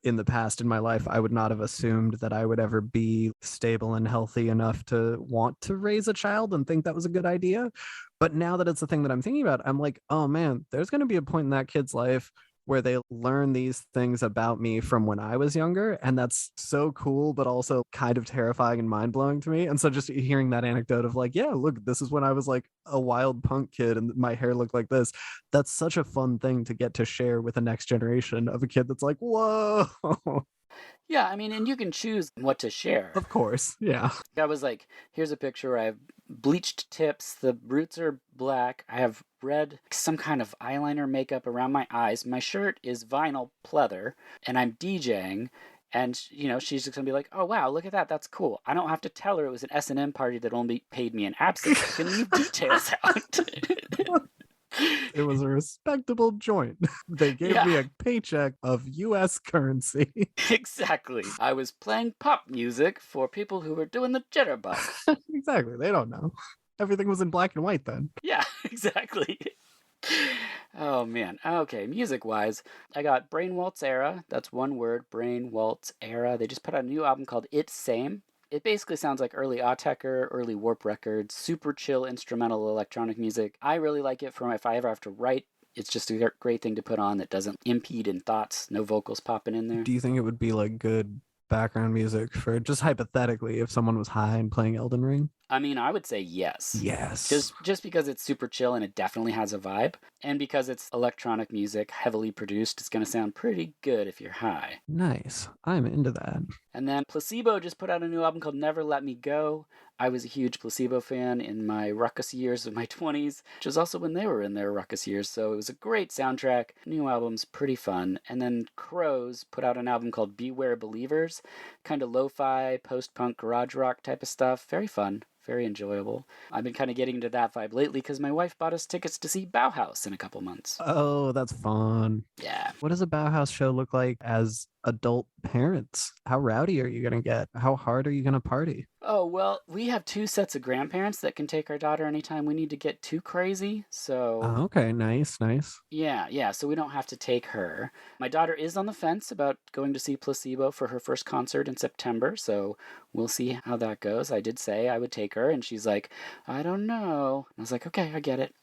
in the past in my life, I would not have assumed that I would ever be stable and healthy enough to want to raise a child and think that was a good idea. But now that it's the thing that I'm thinking about, I'm like, oh man, there's going to be a point in that kid's life where they learn these things about me from when I was younger. And that's so cool, but also kind of terrifying and mind blowing to me. And so just hearing that anecdote of look, this is when I was a wild punk kid and my hair looked like this. That's such a fun thing to get to share with the next generation of a kid that's like, whoa. Yeah, I mean, and you can choose what to share. Of course, yeah. I was like, here's a picture where I have bleached tips, the roots are black, I have red, some kind of eyeliner makeup around my eyes, my shirt is vinyl pleather, and I'm DJing, and, she's just going to be like, oh, wow, look at that, that's cool. I don't have to tell her it was an S&M party that only paid me an absinthe. I can leave details out. It was a respectable joint. They gave me a paycheck of U.S. currency. Exactly. I was playing pop music for people who were doing the jitterbug. Exactly. They don't know. Everything was in black and white then. Yeah, exactly. Oh, man. Okay, music-wise, I got Brain Waltz Era. That's one word, Brain Waltz Era. They just put out a new album called It's Same. It basically sounds like early Autechre, early Warp Records, super chill instrumental electronic music. I really like it for if I ever have to write. It's just a great thing to put on that doesn't impede in thoughts. No vocals popping in there. Do you think it would be good background music for, just hypothetically, if someone was high and playing Elden Ring? I mean, I would say yes. Yes. Just because it's super chill and it definitely has a vibe, and because it's electronic music, heavily produced, it's going to sound pretty good if you're high. Nice. I'm into that. And then Placebo just put out a new album called Never Let Me Go. I was a huge Placebo fan in my ruckus years of my 20s, which was also when they were in their ruckus years, so it was a great soundtrack. New album's pretty fun. And then Crows put out an album called Beware Believers, kind of lo-fi, post-punk, garage rock type of stuff. Very fun. Very enjoyable. I've been kind of getting into that vibe lately because my wife bought us tickets to see Bauhaus in a couple months. Oh, that's fun. Yeah. What does a Bauhaus show look like as adult parents? How rowdy are you going to get? How hard are you going to party? Oh, well, we have 2 sets of grandparents that can take our daughter anytime we need to get too crazy, so... Oh, okay, nice. Yeah, so we don't have to take her. My daughter is on the fence about going to see Placebo for her first concert in September, so we'll see how that goes. I did say I would take her, and she's like, I don't know. And I was like, okay, I get it.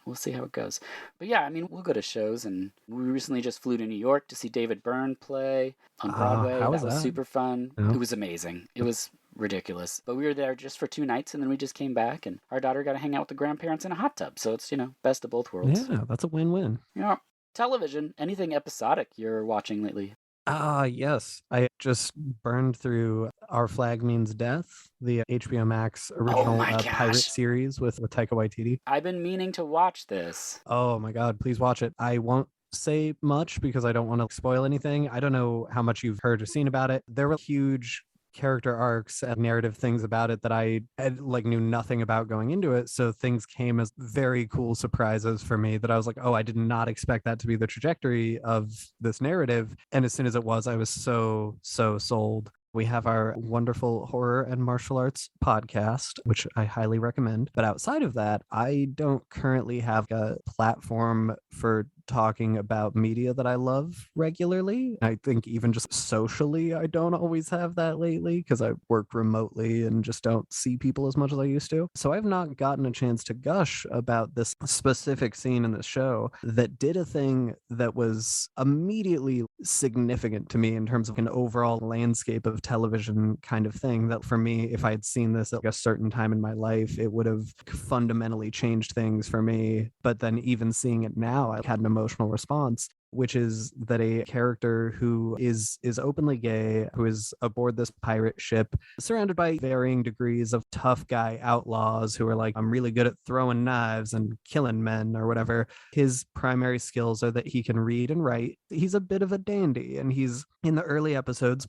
We'll see how it goes. But yeah, I mean, we'll go to shows, and we recently just flew to New York to see David Byrne play on Broadway. How was that was that? super fun. Yeah. It was amazing. It was ridiculous. But we were there just for 2 nights, and then we just came back, and our daughter got to hang out with the grandparents in a hot tub. So it's, best of both worlds. Yeah, that's a win-win. Yeah. Television, anything episodic you're watching lately? Yes. I just burned through Our Flag Means Death, the HBO Max original my pirate gosh. series with Taika Waititi. I've been meaning to watch this. Oh my God, please watch it. I won't say much because I don't want to spoil anything. I don't know how much you've heard or seen about it. There were huge character arcs and narrative things about it that I knew nothing about going into it. So things came as very cool surprises for me that I was like, oh, I did not expect that to be the trajectory of this narrative. And as soon as it was, I was so sold. We have our wonderful horror and martial arts podcast, which I highly recommend. But outside of that, I don't currently have a platform for talking about media that I love regularly. I think even just socially, I don't always have that lately because I work remotely and just don't see people as much as I used to. So I've not gotten a chance to gush about this specific scene in the show that did a thing that was immediately significant to me in terms of an overall landscape of television kind of thing. That for me, if I had seen this at a certain time in my life, it would have fundamentally changed things for me. But then even seeing it now, I had an emotional response, which is that a character who is openly gay, who is aboard this pirate ship, surrounded by varying degrees of tough guy outlaws who are like, I'm really good at throwing knives and killing men or whatever. His primary skills are that he can read and write. He's a bit of a dandy, and he's in the early episodes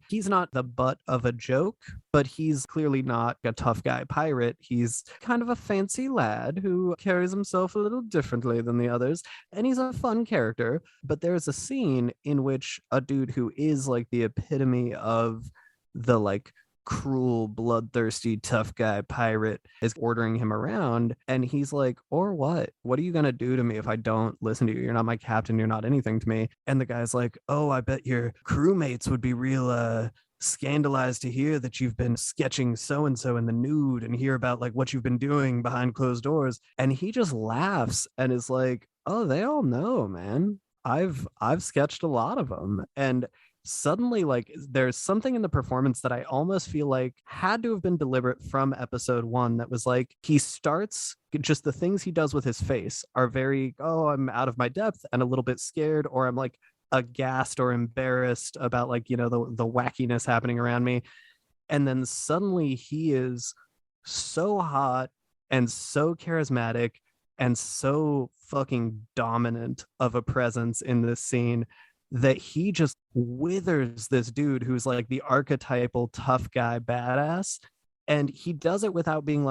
he's not the butt of a joke, but he's clearly not a tough guy pirate. He's kind of a fancy lad who carries himself a little differently than the others, and he's a fun character. But there's a scene in which a dude who is like the epitome of the cruel, bloodthirsty, tough guy pirate is ordering him around, and he's like, or what are you gonna do to me if I don't listen to you? You're not my captain, you're not anything to me. And the guy's like, oh, I bet your crewmates would be real scandalized to hear that you've been sketching so and so in the nude and hear about what you've been doing behind closed doors. And he just laughs and is like, oh, they all know, man. I've sketched a lot of them. And suddenly there's something in the performance that I almost feel like had to have been deliberate from episode 1, that was he starts, just the things he does with his face are very, oh, I'm out of my depth and a little bit scared, or I'm aghast or embarrassed about the wackiness happening around me. And then suddenly he is so hot and so charismatic and so fucking dominant of a presence in this scene that he just withers this dude who's the archetypal tough guy badass. And he does it without being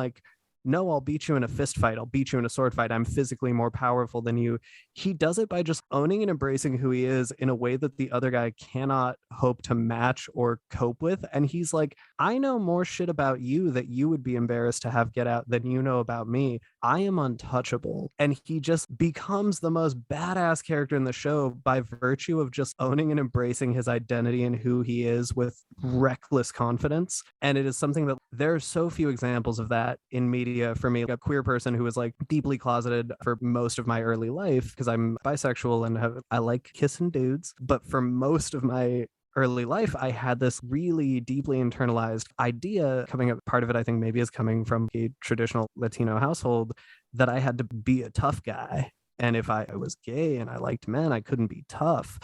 no, I'll beat you in a fist fight. I'll beat you in a sword fight. I'm physically more powerful than you. He does it by just owning and embracing who he is in a way that the other guy cannot hope to match or cope with. And he's like, I know more shit about you that you would be embarrassed to have get out than you know about me. I am untouchable. And he just becomes the most badass character in the show by virtue of just owning and embracing his identity and who he is with reckless confidence. And it is something that there are so few examples of that in media for me, a queer person who was deeply closeted for most of my early life, because I'm bisexual and I like kissing dudes. But for most of my early life, I had this really deeply internalized idea coming up. Part of it, I think, maybe is coming from a traditional Latino household that I had to be a tough guy. And if I was gay and I liked men, I couldn't be tough.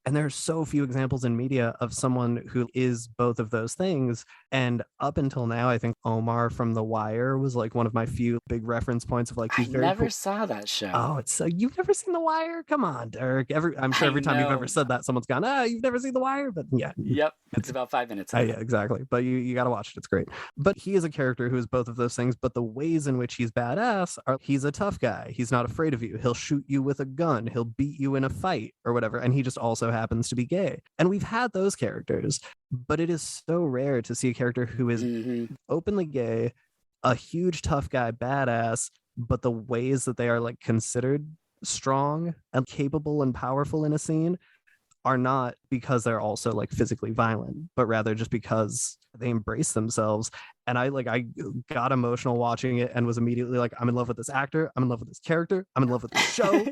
And there are so few examples in media of someone who is both of those things. And up until now, I think Omar from The Wire was like one of my few big reference points of like, I he's very never saw that show. Oh, it's so you've never seen The Wire? Come on, Dirk. I'm sure I every time you've know. ever said that, someone's gone, you've never seen The Wire? But yeah. Yep. It's about 5 minutes. Yeah, exactly. But you got to watch it. It's great. But he is a character who is both of those things. But the ways in which he's badass are he's a tough guy. He's not afraid of you. He'll shoot you with a gun. He'll beat you in a fight or whatever. And he just also happens to be gay. And we've had those characters, but it is so rare to see a character who is openly gay, a huge tough guy, badass, but the ways that they are like considered strong and capable and powerful in a scene are not because they're also like physically violent, but rather just because they embrace themselves. And I got emotional watching it and was immediately like, I'm in love with this actor, I'm in love with this character, I'm in love with this show.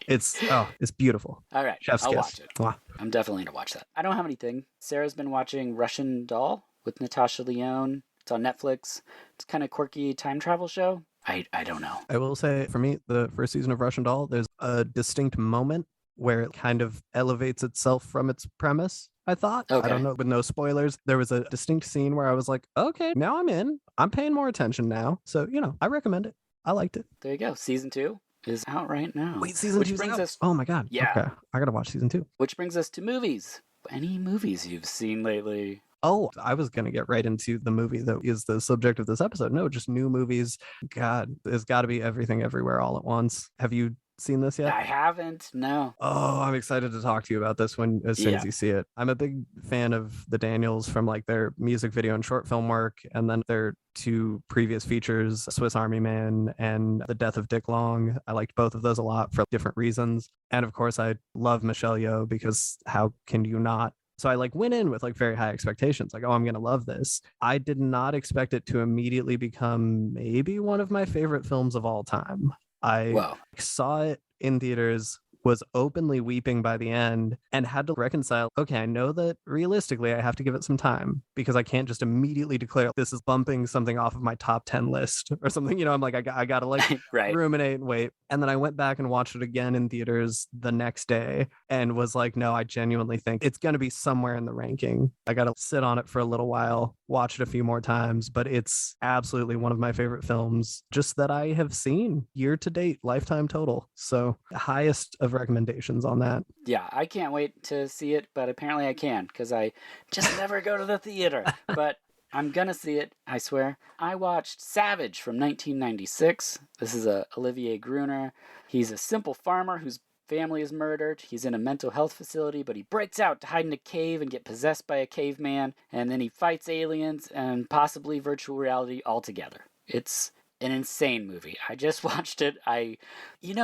It's beautiful. All right, Chef's I'll kiss. watch it. Mwah. I'm definitely gonna watch that. I don't have anything. Sarah's been watching Russian Doll with Natasha Lyonne. It's on Netflix. It's kind of quirky time travel show. I don't know. I will say, for me, the first season of Russian Doll, there's a distinct moment where it kind of elevates itself from its premise, I thought. Okay. I don't know, with no spoilers. There was a distinct scene where I was like, okay, now I'm in. I'm paying more attention now. So, I recommend it. I liked it. There you go. Season 2 is out right now. Wait, season 2 brings out? us. Oh my God. Yeah. Okay. I got to watch season 2. Which brings us to movies. Any movies you've seen lately? Oh, I was going to get right into the movie that is the subject of this episode. No, just new movies. God, there's got to be Everything Everywhere All at Once. Have you seen this yet? I haven't. No. Oh, I'm excited to talk to you about this one as soon as you see it. I'm a big fan of the Daniels from like their music video and short film work, and then their 2 previous features, Swiss Army Man and The Death of Dick Long. I liked both of those a lot for different reasons. And of course, I love Michelle Yeoh, because how can you not? So I went in with very high expectations, like, oh, I'm going to love this. I did not expect it to immediately become maybe one of my favorite films of all time. I saw it in theaters, was openly weeping by the end, and had to reconcile, okay, I know that realistically I have to give it some time, because I can't just immediately declare this is bumping something off of my top 10 list or something. I'm like, I got to right. ruminate and wait. And then I went back and watched it again in theaters the next day and was like, no, I genuinely think it's going to be somewhere in the ranking. I got to sit on it for a little while, watch it a few more times, but it's absolutely one of my favorite films just that I have seen year to date, lifetime total. So highest of recommendations on that. Yeah, I can't wait to see it, but apparently I can, because I just never go to the theater. But I'm gonna see it, I swear. I watched Savage from 1996. This is Olivier Gruner. He's a simple farmer whose family is murdered. He's in a mental health facility, but he breaks out to hide in a cave and get possessed by a caveman, and then he fights aliens and possibly virtual reality altogether. It's an insane movie. I just watched it.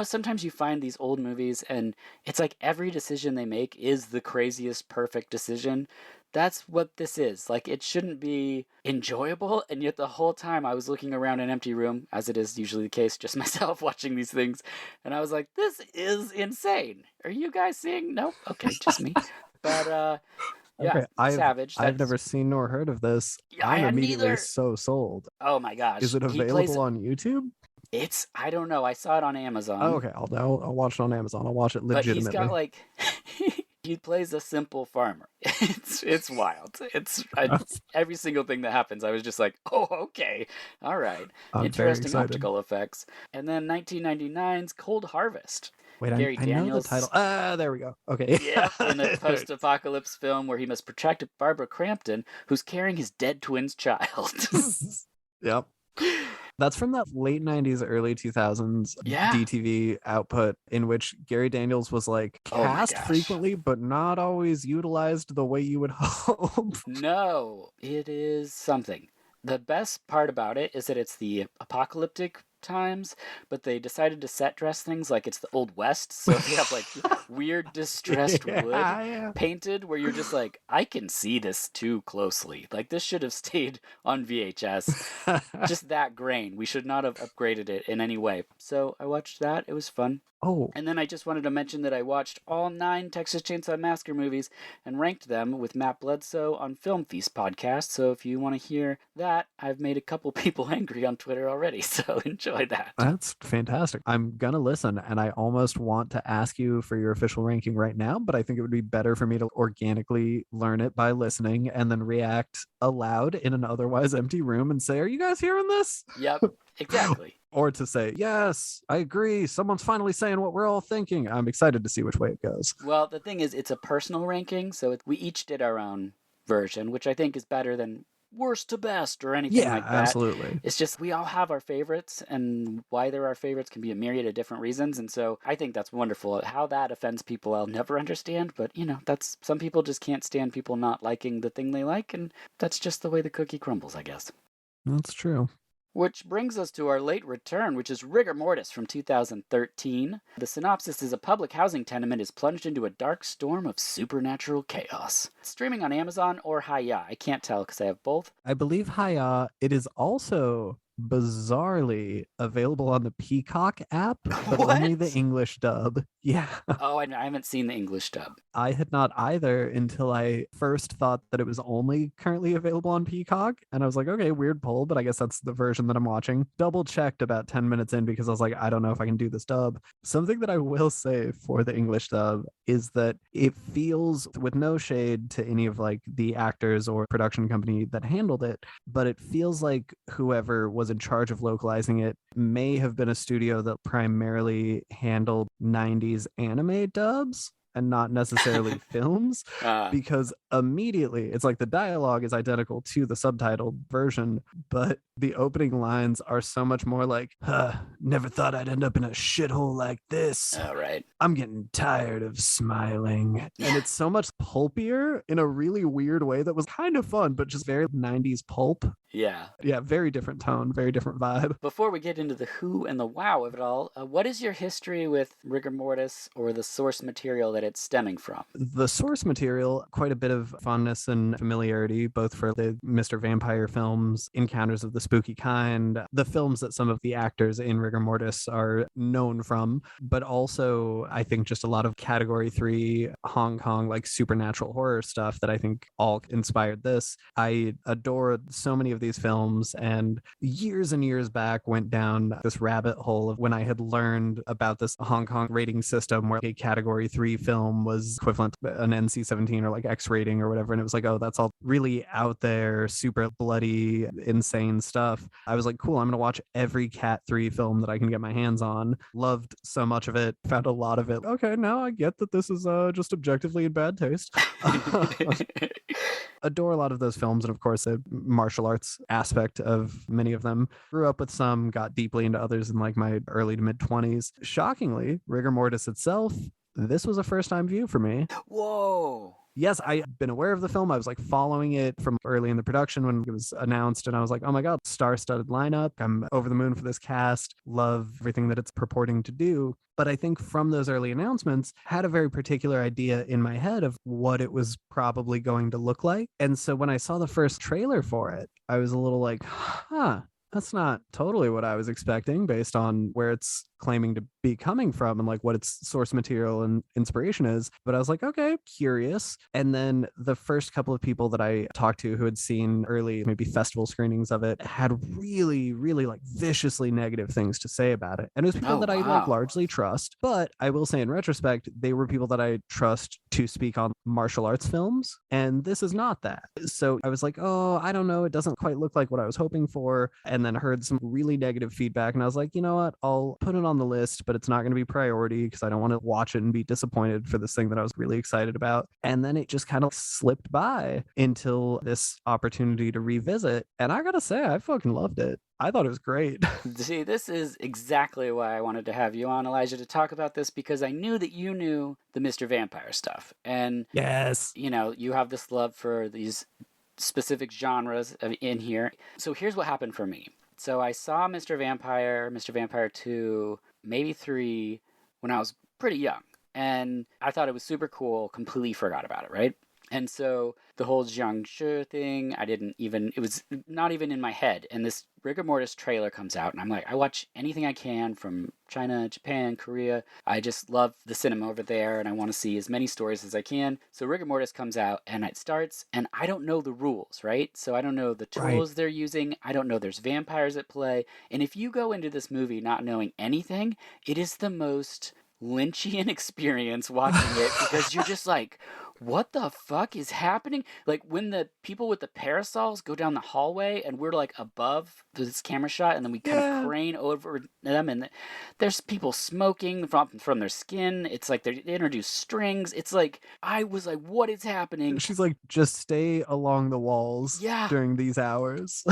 Sometimes you find these old movies and it's like every decision they make is the craziest perfect decision. That's what this is. It shouldn't be enjoyable, and yet the whole time I was looking around an empty room, as it is usually the case, just myself watching these things, and I was like, this is insane. Are you guys seeing? No? Okay, just me. But, yeah, okay. Savage. I've never seen nor heard of this. Yeah, I'm I immediately neither. so sold. Oh my gosh. Is it available on YouTube? I don't know. I saw it on Amazon. Oh, okay. I'll watch it on Amazon. I'll watch it legitimately. But he's got he plays a simple farmer. It's wild. Every single thing that happens, I was just like, oh, okay, all right. I'm interesting optical effects. And then 1999's Cold Harvest. Wait, I know the title. There we go. Okay. Yeah, in a post-apocalypse film where he must protect Barbara Crampton, who's carrying his dead twin's child. Yep. That's from that late 90s, early 2000s DTV output, in which Gary Daniels was cast frequently, but not always utilized the way you would hope. No, it is something. The best part about it is that it's the apocalyptic times, but they decided to set dress things like it's the Old West, so they have like weird distressed wood Yeah. painted where you're just like, I can see this too closely. Like this should have stayed on VHS. Just that grain. We should not have upgraded it in any way. So I watched that. It was fun. Oh, And then I just wanted to mention that I watched all 9 Texas Chainsaw Massacre movies and ranked them with Matt Bledsoe on Film Feast podcast. So if you want to hear that, I've made a couple people angry on Twitter already. So enjoy that. that's fantastic. I'm gonna listen, and I almost want to ask you for your official ranking right now, but I think it would be better for me to organically learn it by listening and then react aloud in an otherwise empty room and say, "Are you guys hearing this?" Yep, exactly. Or to say, "Yes, I agree. Someone's finally saying what we're all thinking." I'm excited to see which way it goes. Well, the thing is, it's a personal ranking, so we each did our own version, which I think is better than worst to best or anything Yeah, like that. absolutely. It's just we all have our favorites, and why they're our favorites can be a myriad of different reasons. And so I think that's wonderful. How that offends people, I'll never understand. But, that's some people just can't stand people not liking the thing they like, and that's just the way the cookie crumbles, I guess. That's true. Which brings us to our late return, which is Rigor Mortis from 2013. The synopsis is a public housing tenement is plunged into a dark storm of supernatural chaos. It's streaming on Amazon or Hiya. I can't tell because I have both. I believe Hiya, it is also bizarrely available on the Peacock app, but only the What? English dub. Yeah. Oh, I haven't seen the English dub. I had not either until I first thought that it was only currently available on Peacock. And I was like, okay, weird pull, but I guess that's the version that I'm watching. Double checked about 10 minutes in because I was like, I don't know if I can do this dub. Something that I will say for the English dub is that it feels, with no shade to any of like the actors or production company that handled it, but it feels like whoever was in charge of localizing it may have been a studio that primarily handled 90s anime dubs and not necessarily films, because immediately it's like the dialogue is identical to the subtitled version, but the opening lines are so much more like, never thought I'd end up in a shithole like this. All right. I'm getting tired of smiling. And it's so much pulpier in a really weird way that was kind of fun, but just very 90s pulp. Yeah. Yeah, very different tone, very different vibe. Before we get into the who and the wow of it all, what is your history with Rigor Mortis or the source material that it's stemming from? The source material, quite a bit of fondness and familiarity, both for the Mr. Vampire films, Encounters of the Spooky Kind, the films that some of the actors in Rigor Mortis are known from, but also I think just a lot of Category 3 Hong Kong, like supernatural horror stuff that I think all inspired this. I adore so many of these films, and years and years back went down this rabbit hole of when I had learned about this Hong Kong rating system where a Category 3 film was equivalent to an NC-17 or like X rating or whatever, and it was like, oh, that's all really out there, super bloody, insane stuff. I was like, cool, I'm gonna watch every Cat 3 film that I can get my hands on. Loved so much of it, found a lot of it. Okay, now I get that this is just objectively in bad taste. Adore a lot of those films, and of course the martial arts aspect of many of them. Grew up with some, got deeply into others in like my early to mid 20s. Shockingly, Rigor Mortis itself, this was a first time view for me. Whoa. Yes, I've been aware of the film. I was like following it from early in the production when it was announced, and I was like, oh my God, star-studded lineup. I'm over the moon for this cast. Love everything that it's purporting to do. But I think from those early announcements, had a very particular idea in my head of what it was probably going to look like. And so when I saw the first trailer for it, I was a little like, that's not totally what I was expecting based on where it's claiming to be coming from and like what its source material and inspiration is. But I was like, okay, curious. And then the first couple of people that I talked to who had seen early, maybe festival screenings of it, had really, really like viciously negative things to say about it. And it was people that I like largely trust. But I will say in retrospect, they were people that I trust to speak on martial arts films. And this is not that. So I was like, oh, I don't know. It doesn't quite look like what I was hoping for. And then heard some really negative feedback. And I was like, you know what? I'll put it on the list, but it's not going to be priority because I don't want to watch it and be disappointed for this thing that I was really excited about. And then it just kind of slipped by until this opportunity to revisit. And I gotta say, I fucking loved it. I thought it was great. See, this is exactly why I wanted to have you on, Elijah, to talk about this, because I knew that you knew the Mr. Vampire stuff. And, yes, you have this love for these specific genres in here. So here's what happened for me. So I saw Mr. Vampire 2, maybe 3, when I was pretty young. And I thought it was super cool, completely forgot about it, right? And so the whole Jiang Shi thing, it was not even in my head. And this Rigor Mortis trailer comes out, and I'm like, I watch anything I can from China, Japan, Korea. I just love the cinema over there, and I want to see as many stories as I can. So Rigor Mortis comes out, and it starts, and I don't know the rules, right? So I don't know the Right. tools they're using. I don't know there's vampires at play. And if you go into this movie not knowing anything, it is the most Lynchian experience watching it because you're just like, what the fuck is happening? Like when the people with the parasols go down the hallway and we're like above this camera shot and then we kind of crane over them and there's people smoking from their skin. It's like they introduce strings. It's like, I was like, what is happening? She's like, just stay along the walls Yeah. during these hours.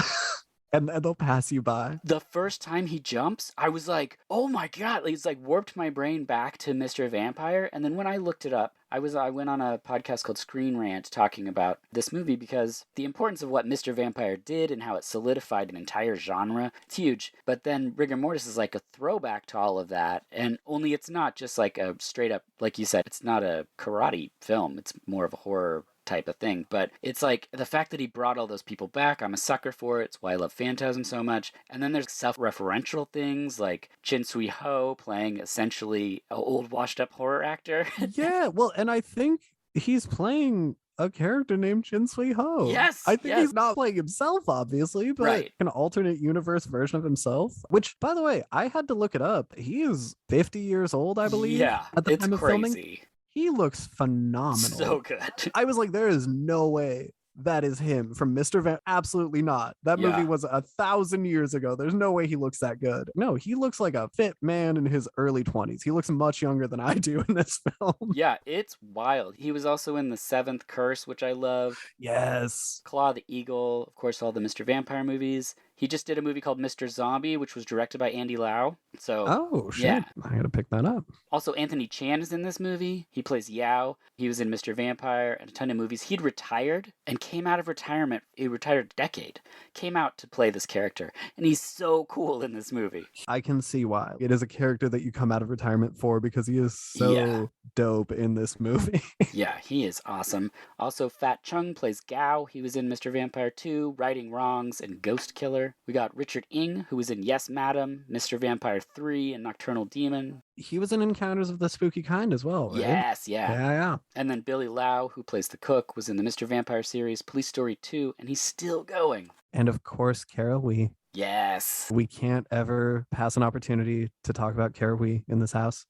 And they'll pass you by. The first time he jumps, I was like, oh my God. It's like warped my brain back to Mr. Vampire. And then when I looked it up, I went on a podcast called Screen Rant talking about this movie because the importance of what Mr. Vampire did and how it solidified an entire genre, it's huge. But then Rigor Mortis is like a throwback to all of that. And only it's not just like a straight up, like you said, it's not a karate film. It's more of a horror type of thing. But it's like the fact that he brought all those people back, I'm a sucker for it. It's why I love Phantasm so much. And then there's self-referential things like Chin Sui Ho playing essentially an old washed up horror actor. Yeah, well, and I think he's playing a character named Chin Sui Ho. Yes, I think yes. he's not playing himself, obviously, but Right. an alternate universe version of himself. Which, by the way, I had to look it up. He is 50 years old, I believe. Yeah, at the it's time of filming. crazy. He looks phenomenal. So good. I was like, there is no way that is him from Mr. Van. Absolutely not. That movie Yeah. was 1,000 years ago. There's no way he looks that good. No, he looks like a fit man in his early 20s. He looks much younger than I do in this film. Yeah, it's wild. He was also in The Seventh Curse, which I love. Yes. Claw the Eagle, of course, all the Mr. Vampire movies. He just did a movie called Mr. Zombie, which was directed by Andy Lau. So, Oh, shit. yeah. I gotta pick that up. Also, Anthony Chan is in this movie. He plays Yao. He was in Mr. Vampire and a ton of movies. He'd retired and came out of retirement. He retired a decade. Came out to play this character. And he's so cool in this movie. I can see why. It is a character that you come out of retirement for because he is so dope in this movie. Yeah, he is awesome. Also, Fat Chung plays Gao. He was in Mr. Vampire 2, Righting Wrongs, and Ghost Killer. We got Richard Ng, who was in Yes, Madam, Mr. Vampire 3, and Nocturnal Demon. He was in Encounters of the Spooky Kind as well, right? Yes, yeah. Yeah. And then Billy Lau, who plays the cook, was in the Mr. Vampire series, Police Story 2, and he's still going. And of course, Kara Wee. Yes. We can't ever pass an opportunity to talk about Kara Wee in this house.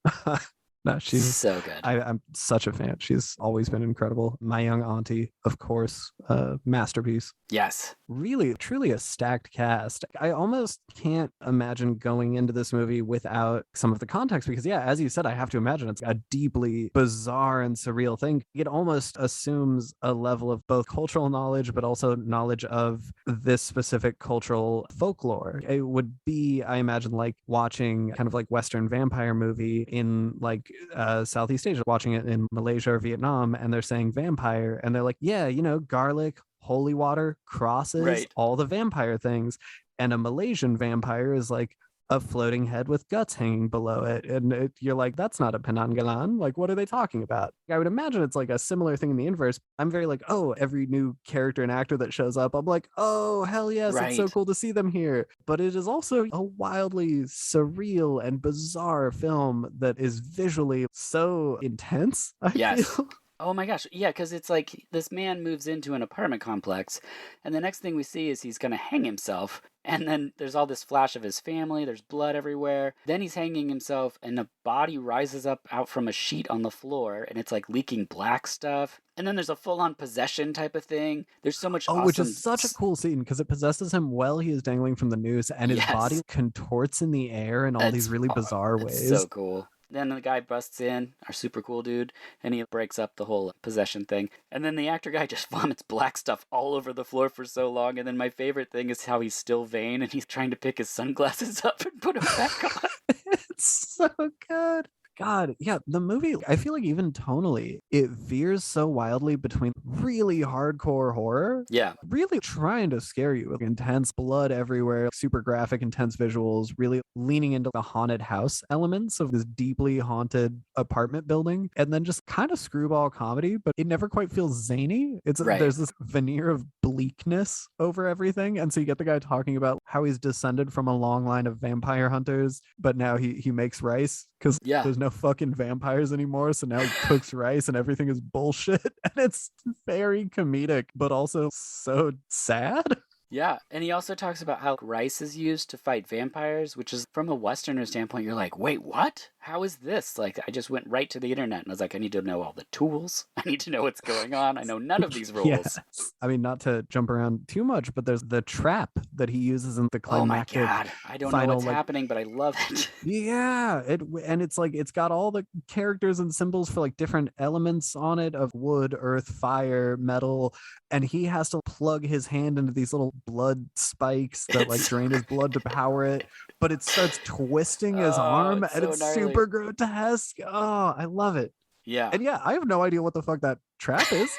No, she's so good. I'm such a fan. She's always been incredible. My Young Auntie, of course, masterpiece. Yes. Really, truly a stacked cast. I almost can't imagine going into this movie without some of the context because, yeah, as you said, I have to imagine it's a deeply bizarre and surreal thing. It almost assumes a level of both cultural knowledge, but also knowledge of this specific cultural folklore. It would be, I imagine, like watching kind of like Western vampire movie in like Southeast Asia, watching it in Malaysia or Vietnam, and they're saying vampire, and they're like, yeah, you know, garlic, holy water, crosses, Right. all the vampire things. And a Malaysian vampire is like a floating head with guts hanging below it. And you're like, that's not a Penanggalan. Like, what are they talking about? I would imagine it's like a similar thing in the inverse. I'm very like, oh, every new character and actor that shows up, I'm like, oh, hell yes, it's so Right. cool to see them here. But it is also a wildly surreal and bizarre film that is visually so intense. I Yes. feel. Oh my gosh. Yeah, because it's like this man moves into an apartment complex, and the next thing we see is he's going to hang himself. And then there's all this flash of his family. There's blood everywhere. Then he's hanging himself, and a body rises up out from a sheet on the floor, and it's like leaking black stuff. And then there's a full-on possession type of thing. There's so much awesome... Which is such a cool scene because it possesses him while he is dangling from the noose, and his Yes. body contorts in the air in all these really bizarre It's ways. so cool. Then the guy busts in, our super cool dude, and he breaks up the whole possession thing. And then the actor guy just vomits black stuff all over the floor for so long. And then my favorite thing is how he's still vain and he's trying to pick his sunglasses up and put them back on. It's so good. God, yeah, the movie, I feel like even tonally, it veers so wildly between really hardcore horror, Yeah. really trying to scare you with intense blood everywhere, super graphic, intense visuals, really leaning into the haunted house elements of this deeply haunted apartment building, and then just kind of screwball comedy, but it never quite feels zany. Right. There's this veneer of bleakness over everything. And so you get the guy talking about how he's descended from a long line of vampire hunters, but now he makes rice because Yeah. there's no fucking vampires anymore. So now he cooks rice and everything is bullshit. And it's very comedic, but also so sad. Yeah, and he also talks about how rice is used to fight vampires, which is, from a Westerner standpoint, you're like, wait, what? How is this? Like, I just went right to the internet and I was like, I need to know all the tools. I need to know what's going on. I know none of these rules. Yeah. I mean, not to jump around too much, but there's the trap that he uses in the climactic. Oh my God. I don't know final, what's happening, but I love it. Yeah, and it's like it's got all the characters and symbols for like different elements on it of wood, earth, fire, metal, and he has to plug his hand into these little blood spikes that like drain his blood to power it, but it starts twisting his arm and so it's gnarly. super grotesque. Oh, I love it. Yeah. And yeah, I have no idea what the fuck that trap is.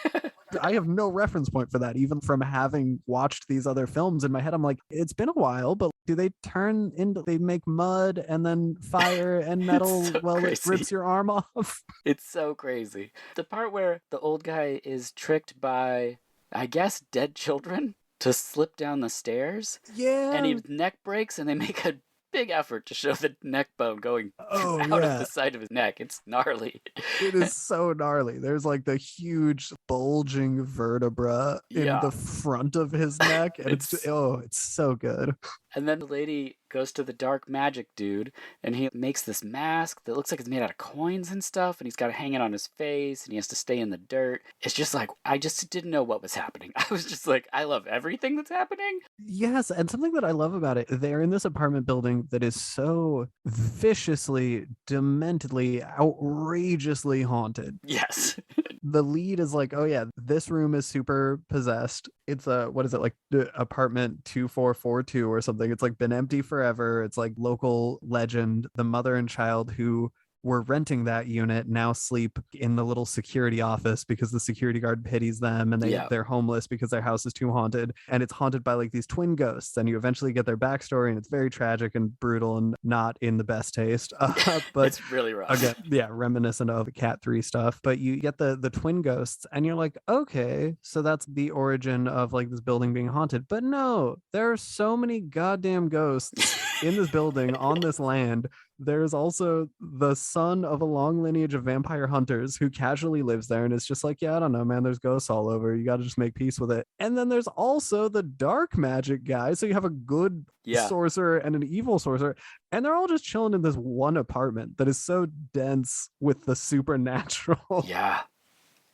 I have no reference point for that, even from having watched these other films. In my head, I'm like, it's been a while, but do they turn into, they make mud and then fire and metal so while crazy. it rips your arm off? It's so crazy. The part where the old guy is tricked by, I guess, dead children to slip down the stairs. Yeah. And his neck breaks and they make a big effort to show the neck bone going out of the side of his neck. It's gnarly. It is so gnarly. There's like the huge bulging vertebra in the front of his neck. And it's so good. And then the lady goes to the dark magic dude and he makes this mask that looks like it's made out of coins and stuff, and he's got it hanging on his face and he has to stay in the dirt. It's just like, I just didn't know what was happening. I was just like, I love everything that's happening. Yes, and something that I love about it, they're in this apartment building that is so viciously, dementedly, outrageously haunted. Yes. The lead is like, oh yeah, this room is super possessed. It's what is it, like the apartment 2442 or something. It's like been empty forever. It's like local legend. The mother and child who were renting that unit now sleep in the little security office because the security guard pities them, and they're homeless because their house is too haunted, and it's haunted by like these twin ghosts, and you eventually get their backstory, and it's very tragic and brutal and not in the best taste, but it's really rough. Again, yeah, reminiscent of the Cat 3 stuff. But you get the twin ghosts and you're like, okay, so that's the origin of like this building being haunted. But no, there are so many goddamn ghosts in this building on this land. There's also the son of a long lineage of vampire hunters who casually lives there and is just like, yeah, I don't know, man, there's ghosts all over. You got to just make peace with it. And then there's also the dark magic guy. So you have a good sorcerer and an evil sorcerer, and they're all just chilling in this one apartment that is so dense with the supernatural. Yeah.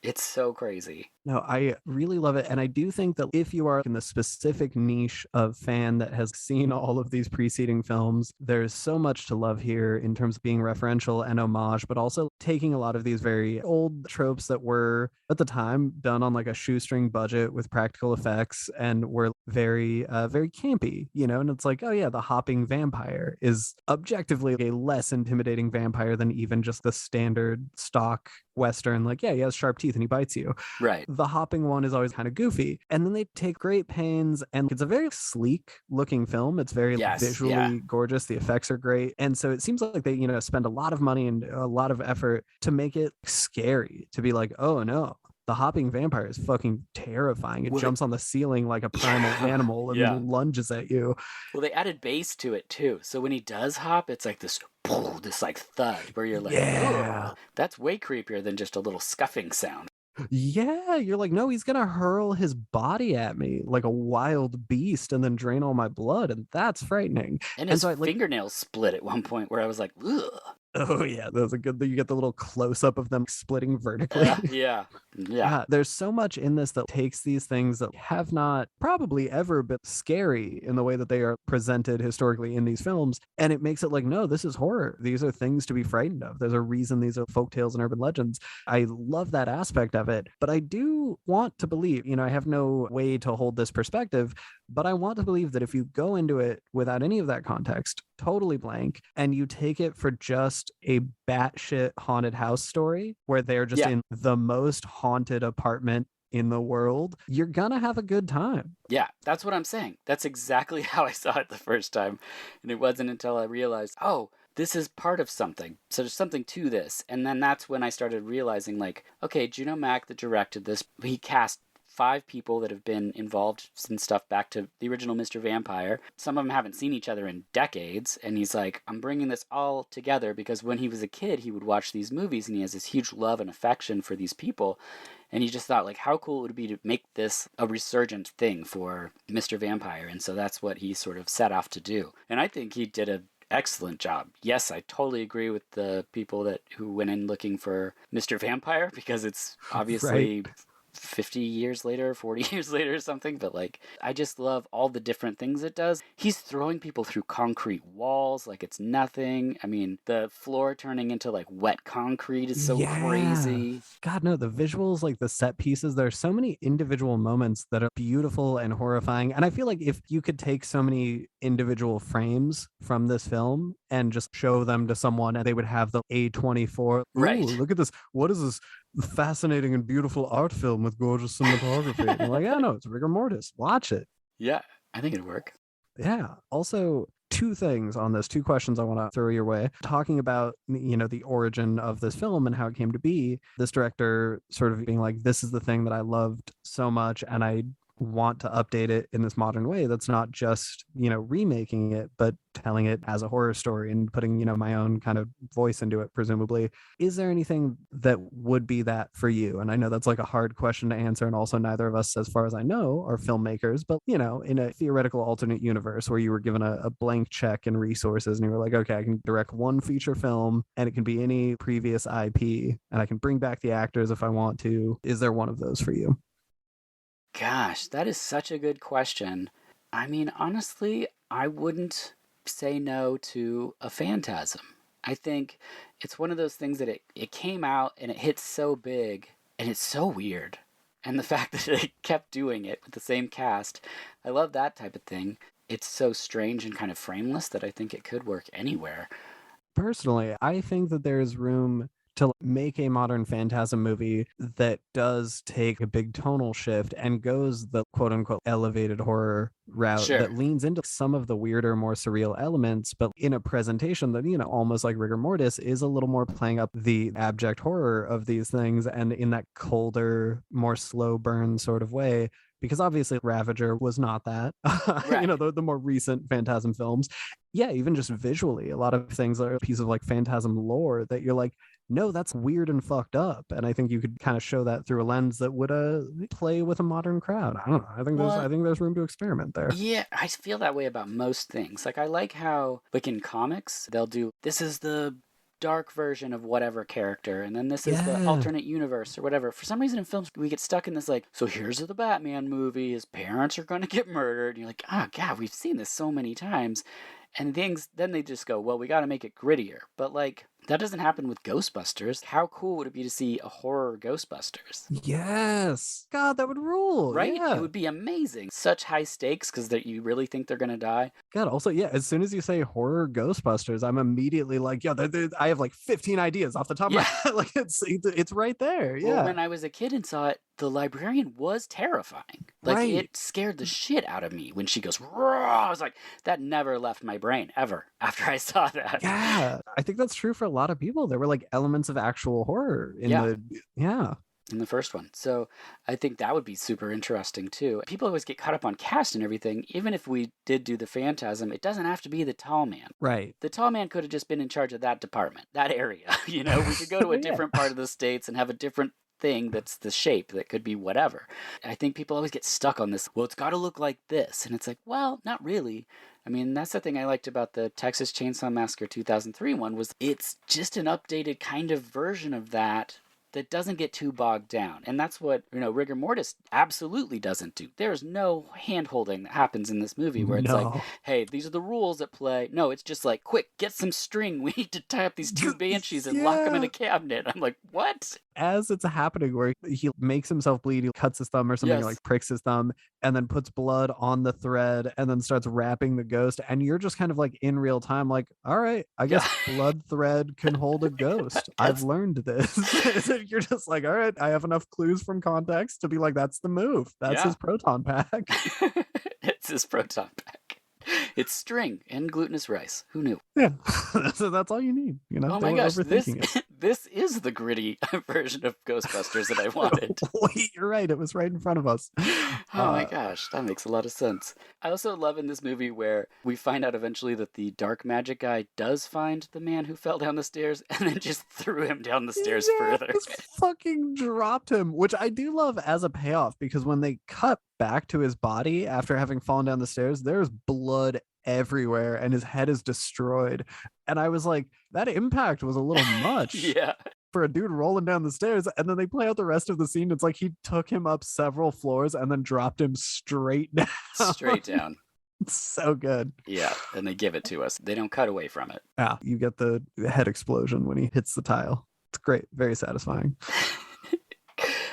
It's so crazy. No, I really love it. And I do think that if you are in the specific niche of fan that has seen all of these preceding films, there's so much to love here in terms of being referential and homage, but also taking a lot of these very old tropes that were at the time done on like a shoestring budget with practical effects and were very, very campy, you know? And it's like, oh yeah, the hopping vampire is objectively a less intimidating vampire than even just the standard stock Western, like, yeah, he has sharp teeth and he bites you. Right. The hopping one is always kind of goofy. And then they take great pains, and it's a very sleek looking film. It's very visually gorgeous. The effects are great. And so it seems like they, spend a lot of money and a lot of effort to make it scary, to be like, oh no, the hopping vampire is fucking terrifying. It jumps on the ceiling like a primal animal and lunges at you. Well, they added bass to it too. So when he does hop, it's like this like thud where you're like, yeah, that's way creepier than just a little scuffing sound. Yeah, you're like, no, he's gonna hurl his body at me like a wild beast and then drain all my blood, and that's frightening. And his fingernails split at one point where I was like, ugh. Oh yeah, that's a good. You get the little close up of them splitting vertically. Yeah. There's so much in this that takes these things that have not probably ever been scary in the way that they are presented historically in these films, and it makes it like, no, this is horror. These are things to be frightened of. There's a reason these are folktales and urban legends. I love that aspect of it, but I do do want to believe, I have no way to hold this perspective, but I want to believe that if you go into it without any of that context, totally blank, and you take it for just a batshit haunted house story where they're just Yeah. in the most haunted apartment in the world, you're gonna have a good time. Yeah, that's what I'm saying. That's exactly how I saw it the first time. And it wasn't until I realized, oh, this is part of something. So there's something to this. And then that's when I started realizing, like, okay, Juno Mack that directed this, he cast 5 people that have been involved in stuff back to the original Mr. Vampire. Some of them haven't seen each other in decades. And he's like, I'm bringing this all together because when he was a kid, he would watch these movies and he has this huge love and affection for these people. And he just thought, like, how cool it would be to make this a resurgent thing for Mr. Vampire. And so that's what he sort of set off to do. And I think he did an excellent job. Yes, I totally agree with the people who went in looking for Mr. Vampire because it's obviously... Right. 50 years later, 40 years later or something, but like, I just love all the different things it does. He's throwing people through concrete walls like it's nothing. I mean, the floor turning into like wet concrete is so crazy. God, no, the visuals, like the set pieces, there's so many individual moments that are beautiful and horrifying. And I feel like if you could take so many individual frames from this film and just show them to someone and they would have the A24, Right. Look at this. What is this fascinating and beautiful art film with gorgeous cinematography? And you're like, yeah, no, it's rigor mortis. Watch it. Yeah, I think it'd work. Yeah. Also, 2 things on this, 2 questions I want to throw your way. Talking about, the origin of this film and how it came to be, this director sort of being like, this is the thing that I loved so much and I want to update it in this modern way that's not just remaking it but telling it as a horror story and putting my own kind of voice into it, presumably. Is there anything that would be that for you? And I know that's like a hard question to answer, and also neither of us, as far as I know, are filmmakers, but in a theoretical alternate universe where you were given a blank check and resources and you were like, okay, I can direct one feature film and it can be any previous IP and I can bring back the actors if I want to, is there one of those for you? Gosh, that is such a good question. I mean, honestly, I wouldn't say no to a Phantasm. I think it's one of those things that it came out and it hit so big and it's so weird. And the fact that they kept doing it with the same cast, I love that type of thing. It's so strange and kind of frameless that I think it could work anywhere. Personally, I think that there's room to make a modern Phantasm movie that does take a big tonal shift and goes the quote unquote elevated horror route Sure. that leans into some of the weirder, more surreal elements, but in a presentation that, almost like rigor mortis, is a little more playing up the abject horror of these things and in that colder, more slow burn sort of way. Because obviously Ravager was not that, Right. The more recent Phantasm films. Yeah, even just visually, a lot of things are a piece of like Phantasm lore that you're like, no, that's weird and fucked up. And I think you could kind of show that through a lens that would play with a modern crowd. I don't know. I think there's room to experiment there. Yeah, I feel that way about most things. Like, I like how, like in comics, they'll do, this is the dark version of whatever character, and then this is the alternate universe or whatever. For some reason in films, we get stuck in this, like, so here's the Batman movie, his parents are going to get murdered. And you're like, oh, God, we've seen this so many times. And then they just go, well, we got to make it grittier. But, like, that doesn't happen with Ghostbusters. How cool would it be to see a horror Ghostbusters? Yes. God, that would rule. Right? Yeah. It would be amazing. Such high stakes because you really think they're going to die. God, also, yeah, as soon as you say horror Ghostbusters, I'm immediately like, yeah, I have like 15 ideas off the top of my head. Like, it's right there. Yeah. Well, when I was a kid and saw it, the librarian was terrifying. Like, Right. It scared the shit out of me when she goes, raw. I was like, that never left my brain, ever, after I saw that. Yeah. I think that's true for a lot of people. There were like elements of actual horror in in the first one. So I think that would be super interesting too. People always get caught up on cast and everything. Even if we did do the Phantasm, it doesn't have to be the tall man. Right. The tall man could have just been in charge of that department, that area. We could go to a different part of the States and have a different thing that's the shape that could be whatever. I think people always get stuck on this, well, it's got to look like this. And it's like, well, not really. I mean, that's the thing I liked about the Texas Chainsaw Massacre 2003 one, was it's just an updated kind of version of that doesn't get too bogged down. And that's what, rigor mortis absolutely doesn't do. There's no hand-holding that happens in this movie where it's like, hey, these are the rules at play. No, it's just like, quick, get some string. We need to tie up these 2 banshees and lock them in a cabinet. I'm like, what? as it's happening, where he makes himself bleed, he cuts his thumb or something, or Yes. like pricks his thumb, and then puts blood on the thread, and then starts wrapping the ghost. And you're just kind of like in real time, like, all right, I guess Yeah. blood thread can hold a ghost. I've Yes. learned this. You're just like, all right, I have enough clues from context to be like, that's the move. That's Yeah. his proton pack. It's his proton pack. It's string and glutinous rice. Who knew? Yeah. So that's all you need. You know, Oh they my were gosh, this overthinking it. this is the gritty version of Ghostbusters that I wanted. Wait, you're right. It was right in front of us. Oh my gosh, that makes a lot of sense. I also love in this movie where we find out eventually that the dark magic guy does find the man who fell down the stairs and then just threw him down the stairs further. Just fucking dropped him, which I do love as a payoff, because when they cut back to his body after having fallen down the stairs, there's blood everywhere and his head is destroyed. And I was like, that impact was a little much. Yeah. For a dude rolling down the stairs. And then they play out the rest of the scene. It's like he took him up several floors and then dropped him straight down. Straight down. It's so good. Yeah, and they give it to us. They don't cut away from it. Yeah, you get the head explosion when he hits the tile. It's great. Very satisfying.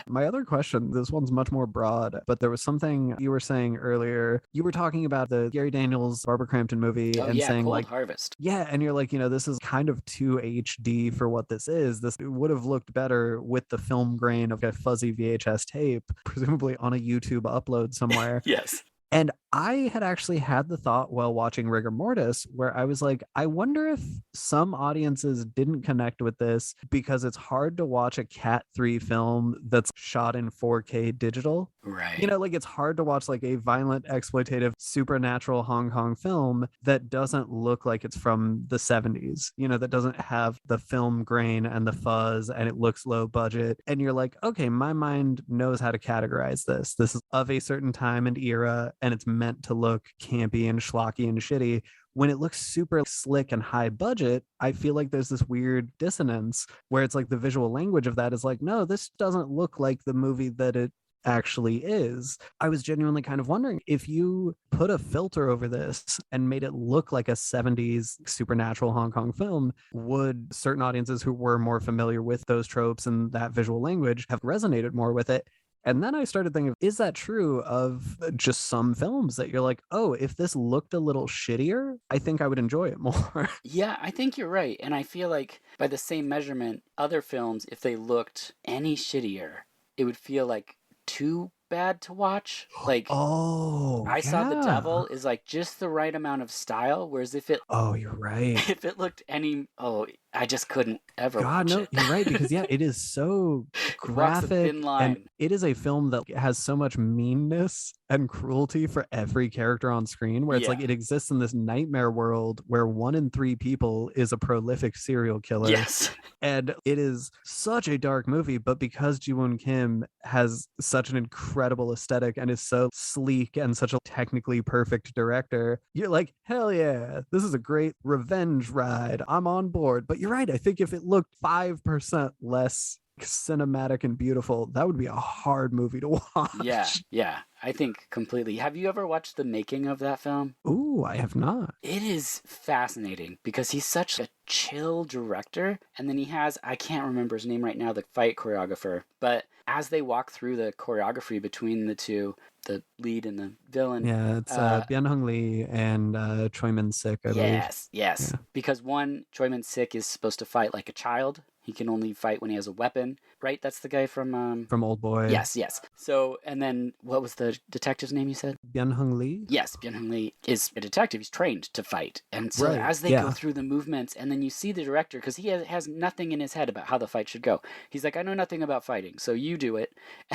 My other question, this one's much more broad, but there was something you were saying earlier. You were talking about the Gary Daniels Barbara Crampton movie and saying Cold like, Harvest. yeah, and you're like, this is kind of too HD for what this is. This would have looked better with the film grain of a fuzzy VHS tape, presumably on a YouTube upload somewhere. Yes. And I had actually had the thought while watching Rigor Mortis, where I was like, I wonder if some audiences didn't connect with this because it's hard to watch a Cat 3 film that's shot in 4K digital. Right. Like it's hard to watch like a violent, exploitative, supernatural Hong Kong film that doesn't look like it's from the 70s, that doesn't have the film grain and the fuzz and it looks low budget. And you're like, okay, my mind knows how to categorize this. This is of a certain time and era, and it's meant to look campy and schlocky and shitty. When it looks super slick and high budget, I feel like there's this weird dissonance where it's like the visual language of that is like, no, this doesn't look like the movie that it actually is. I was genuinely kind of wondering if you put a filter over this and made it look like a 70s supernatural Hong Kong film, would certain audiences who were more familiar with those tropes and that visual language have resonated more with it? And then I started thinking, is that true of just some films that you're like, oh, if this looked a little shittier, I think I would enjoy it more? Yeah, I think you're right. And I feel like by the same measurement, other films, if they looked any shittier, it would feel like too bad to watch. Like, I Saw the Devil is like just the right amount of style, whereas if it you're right. if it looked I just couldn't ever watch it. You're right, because it is so Walks a graphic, thin line. and it is a film that has so much meanness and cruelty for every character on screen, where it's like it exists in this nightmare world where 1 in 3 people is a prolific serial killer. Yes. And it is such a dark movie, but because Ji-Woon Kim has such an incredible aesthetic and is so sleek and such a technically perfect director, you're like, hell yeah, this is a great revenge ride. I'm on board. But you're right. I think if it looked 5% less cinematic and beautiful, that would be a hard movie to watch. Yeah, I think completely. Have you ever watched the making of that film? Ooh, I have not. It is fascinating because he's such a chill director, and then he has, I can't remember his name right now, the fight choreographer, but as they walk through the choreography between the two, the lead and the villain. Yeah, it's Byung-Hun Lee and Choi Min-sik, I believe. Yes. Yeah. Because Choi Min-sik is supposed to fight like a child. He can only fight when he has a weapon, right? That's the guy from Old Boy. Yes. So, and then what was the detective's name you said? Byung-hun Lee? Yes, Byung-hun Lee is a detective. He's trained to fight. And so as they go through the movements, and then you see the director, because he has nothing in his head about how the fight should go. He's like, I know nothing about fighting, so you do it.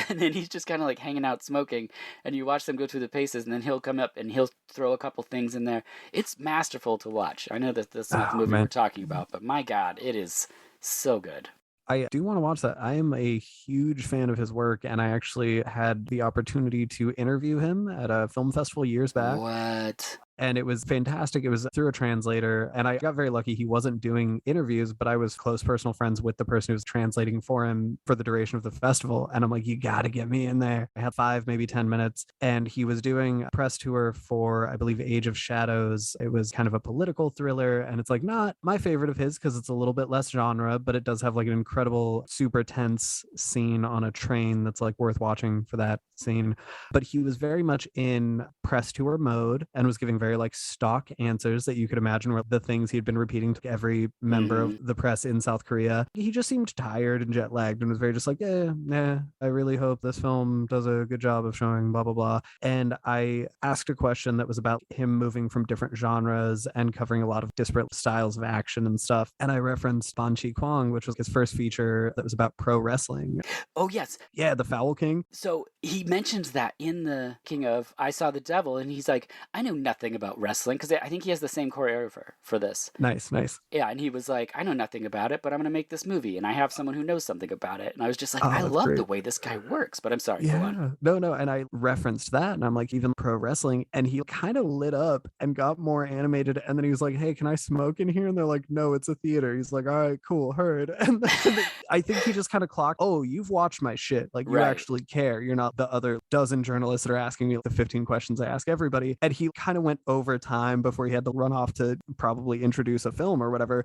And then he's just kind of like hanging out smoking, and you watch them go through the paces, and then he'll come up and he'll throw a couple things in there. It's masterful to watch. I know that this is the movie we're talking about, but my God, it is so good. I do want to watch that. I am a huge fan of his work, and I actually had the opportunity to interview him at a film festival years back. What? and it was fantastic. It was through a translator, and I got very lucky. He wasn't doing interviews, but I was close personal friends with the person who was translating for him for the duration of the festival. And I'm like, you got to get me in there. I had 5, maybe 10 minutes, and he was doing a press tour for, I believe, Age of Shadows. It was kind of a political thriller, and it's like not my favorite of his because it's a little bit less genre, but it does have like an incredible, super tense scene on a train that's like worth watching for that scene. But he was very much in press tour mode and was giving very like stock answers that you could imagine were the things he'd been repeating to every member of the press in South Korea. He just seemed tired and jet lagged and was very just like, I really hope this film does a good job of showing blah, blah, blah. And I asked a question that was about him moving from different genres and covering a lot of disparate styles of action and stuff. And I referenced Ban Chi Kwang, which was his first feature that was about pro wrestling. Oh, yes. Yeah, the Foul King. So he mentions that in the King of I Saw the Devil, and he's like, I know nothing about wrestling, because I think he has the same choreographer for this. Nice. Yeah, and he was like, I know nothing about it, but I'm going to make this movie, and I have someone who knows something about it. And I was just like, I love the way this guy works, but I'm sorry, go on. No, and I referenced that, and I'm like, even pro wrestling, and he kind of lit up and got more animated, and then he was like, hey, can I smoke in here? And they're like, no, it's a theater. He's like, all right, cool, heard. And then I think he just kind of clocked, oh, you've watched my shit. Like, you actually care. You're not the other dozen journalists that are asking me the 15 questions I ask everybody. And he kind of went over time before he had to run off to probably introduce a film or whatever.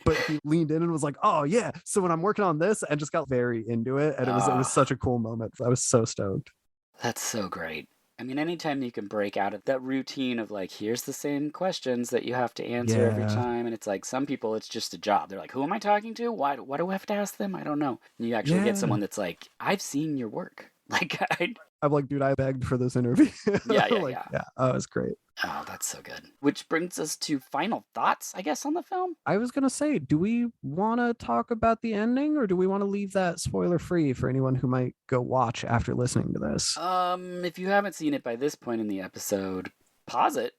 But he leaned in and was like, oh yeah, so when I'm working on this, and just got very into it. And it was such a cool moment. I was so stoked. That's so great. I mean, anytime you can break out of that routine of like, here's the same questions that you have to answer every time. And it's like, some people, it's just a job. They're like, who am I talking to? Why do I have to ask them? I don't know. And you actually get someone that's like, I've seen your work. Like, I'm like, dude, I begged for this interview. Yeah. Oh, it's great. Oh, that's so good. Which brings us to final thoughts, I guess, on the film. I was going to say, do we want to talk about the ending, or do we want to leave that spoiler free for anyone who might go watch after listening to this? If you haven't seen it by this point in the episode, pause it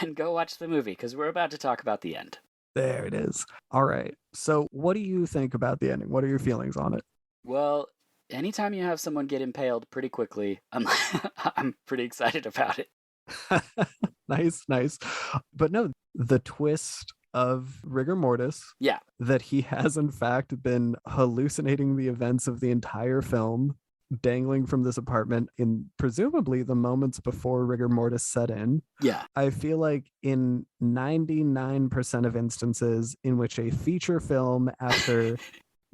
and go watch the movie, because we're about to talk about the end. There it is. All right. So what do you think about the ending? What are your feelings on it? Well, anytime you have someone get impaled pretty quickly, I'm pretty excited about it. Nice. But no, the twist of rigor mortis. Yeah. That he has in fact been hallucinating the events of the entire film, dangling from this apartment in presumably the moments before rigor mortis set in. Yeah. I feel like in 99% of instances in which a feature film, after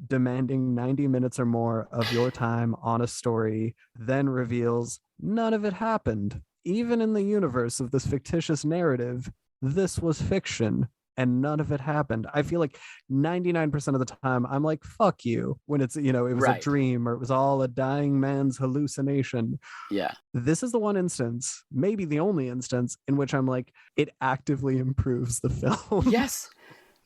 demanding 90 minutes or more of your time on a story, then reveals none of it happened. Even in the universe of this fictitious narrative, this was fiction and none of it happened. I feel like 99% of the time I'm like, fuck you, when it's, it was a dream, or it was all a dying man's hallucination. Yeah. This is the one instance, maybe the only instance, in which I'm like, it actively improves the film. Yes.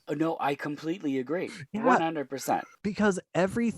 No, I completely agree. Yeah. 100%. Because every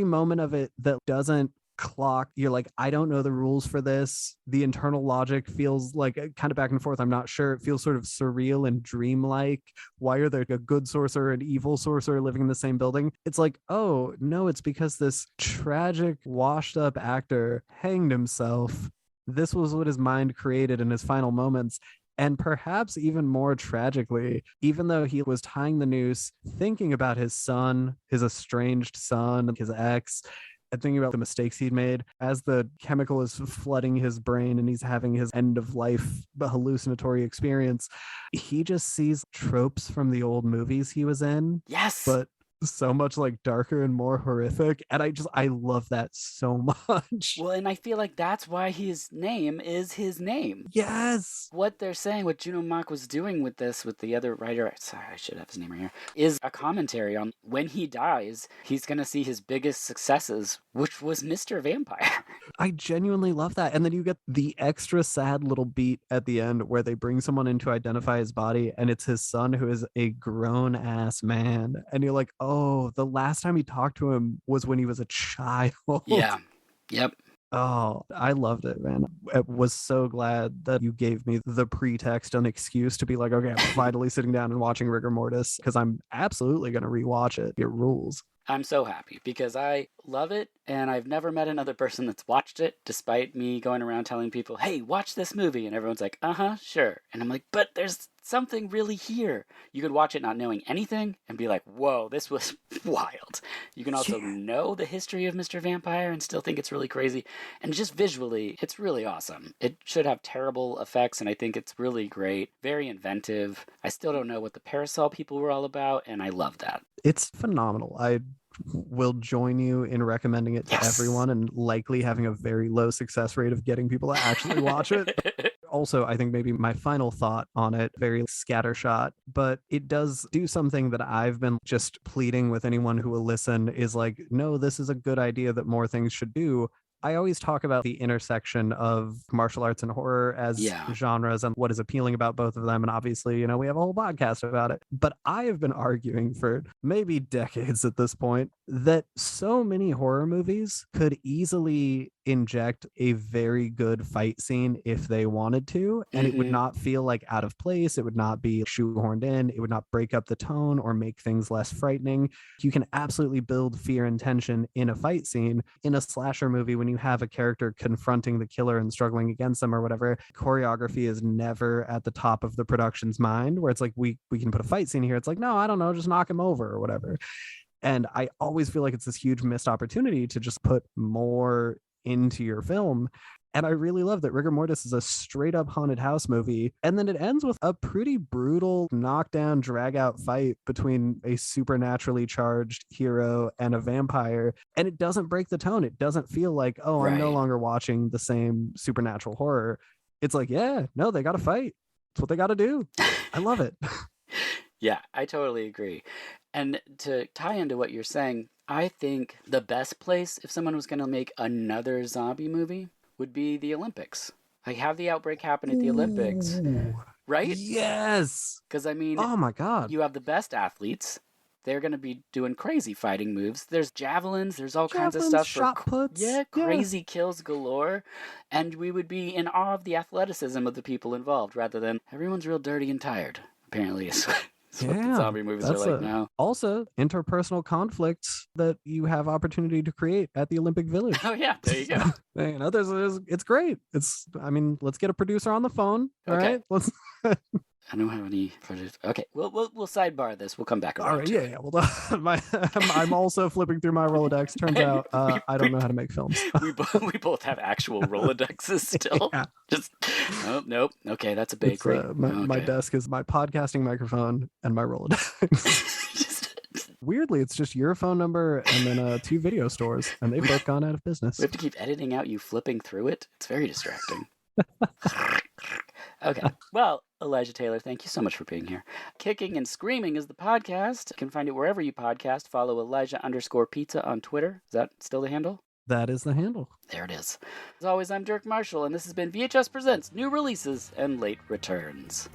moment of it that doesn't clock, you're like, I don't know the rules for this. The internal logic feels like kind of back and forth. I'm not sure. It feels sort of surreal and dreamlike. Why are there a good sorcerer and evil sorcerer living in the same building? It's like, oh no, it's because this tragic, washed up actor hanged himself. This was what his mind created in his final moments. And perhaps even more tragically, even though he was tying the noose, thinking about his son, his estranged son, his ex, and thinking about the mistakes he'd made, as the chemical is flooding his brain and he's having his end of life hallucinatory experience, he just sees tropes from the old movies he was in. Yes. But so much like darker and more horrific, and I love that so much. Well, and I feel like that's why his name is his name. Yes. What they're saying, what Juno Mock was doing with this, with the other writer, sorry, I should have his name right here, is a commentary on when he dies, he's going to see his biggest successes, which was Mr. Vampire. I genuinely love that. And then you get the extra sad little beat at the end where they bring someone in to identify his body, and it's his son, who is a grown ass man. And you're like, oh, the last time he talked to him was when he was a child. Yeah. Yep. Oh, I loved it, man. I was so glad that you gave me the pretext and excuse to be like, okay, I'm finally sitting down and watching Rigor Mortis, because I'm absolutely going to rewatch it. It rules. I'm so happy because I love it, and I've never met another person that's watched it, despite me going around telling people, hey, watch this movie, and everyone's like, sure. And I'm like, but there's something really here. You could watch it not knowing anything and be like, whoa, this was wild. You can also know the history of Mr. Vampire and still think it's really crazy. And just visually, it's really awesome. It should have terrible effects, and I think it's really great. Very inventive. I still don't know what the parasol people were all about, and I love that. It's phenomenal. I will join you in recommending it to everyone and likely having a very low success rate of getting people to actually watch it. Also, I think maybe my final thought on it, very scattershot, but it does do something that I've been just pleading with anyone who will listen is like, no, this is a good idea that more things should do. I always talk about the intersection of martial arts and horror as genres and what is appealing about both of them. And obviously, you know, we have a whole podcast about it. But I have been arguing for maybe decades at this point that so many horror movies could easily inject a very good fight scene if they wanted to, and it would not feel like out of place. It would not be shoehorned in. It would not break up the tone or make things less frightening. You can absolutely build fear and tension in a fight scene. In a slasher movie, when you have a character confronting the killer and struggling against them or whatever, choreography is never at the top of the production's mind, where it's like, we can put a fight scene here. It's like, no, I don't know, just knock him over or whatever. And I always feel like it's this huge missed opportunity to just put more into your film. And I really love that Rigor Mortis is a straight up haunted house movie. And then it ends with a pretty brutal knockdown, drag out fight between a supernaturally charged hero and a vampire. And it doesn't break the tone. It doesn't feel like, oh, I'm no longer watching the same supernatural horror. It's like, yeah, no, they got to fight. It's what they got to do. I love it. Yeah, I totally agree. And to tie into what you're saying, I think the best place if someone was going to make another zombie movie would be the Olympics. Like, have the outbreak happen at the Olympics, right? Yes. Because, I mean, oh my God, you have the best athletes. They're going to be doing crazy fighting moves. There's javelins. There's all kinds of stuff. Shot puts. Yeah, crazy kills galore. And we would be in awe of the athleticism of the people involved rather than everyone's real dirty and tired, apparently. What the zombie movies are like now. Also, interpersonal conflicts that you have opportunity to create at the Olympic Village. Oh yeah, there you go. You know, it's great. I mean, let's get a producer on the phone. All right, let's. I don't have any projects. Okay, we'll sidebar this. We'll come back around. All right, yeah. Well, I'm also flipping through my Rolodex. Turns out I don't know how to make films. we both have actual Rolodexes still. Yeah. Just nope. Okay, that's a big rate. My desk is my podcasting microphone and my Rolodex. Weirdly, it's just your phone number and then 2 video stores, and they've both gone out of business. We have to keep editing out you flipping through it. It's very distracting. Okay. Well, Elijah Taylor, thank you so much for being here. Kicking and Screaming is the podcast. You can find it wherever you podcast. Follow Elijah_pizza on Twitter. Is that still the handle? That is the handle. There it is. As always, I'm Dirk Marshall, and this has been VHS Presents New Releases and Late Returns.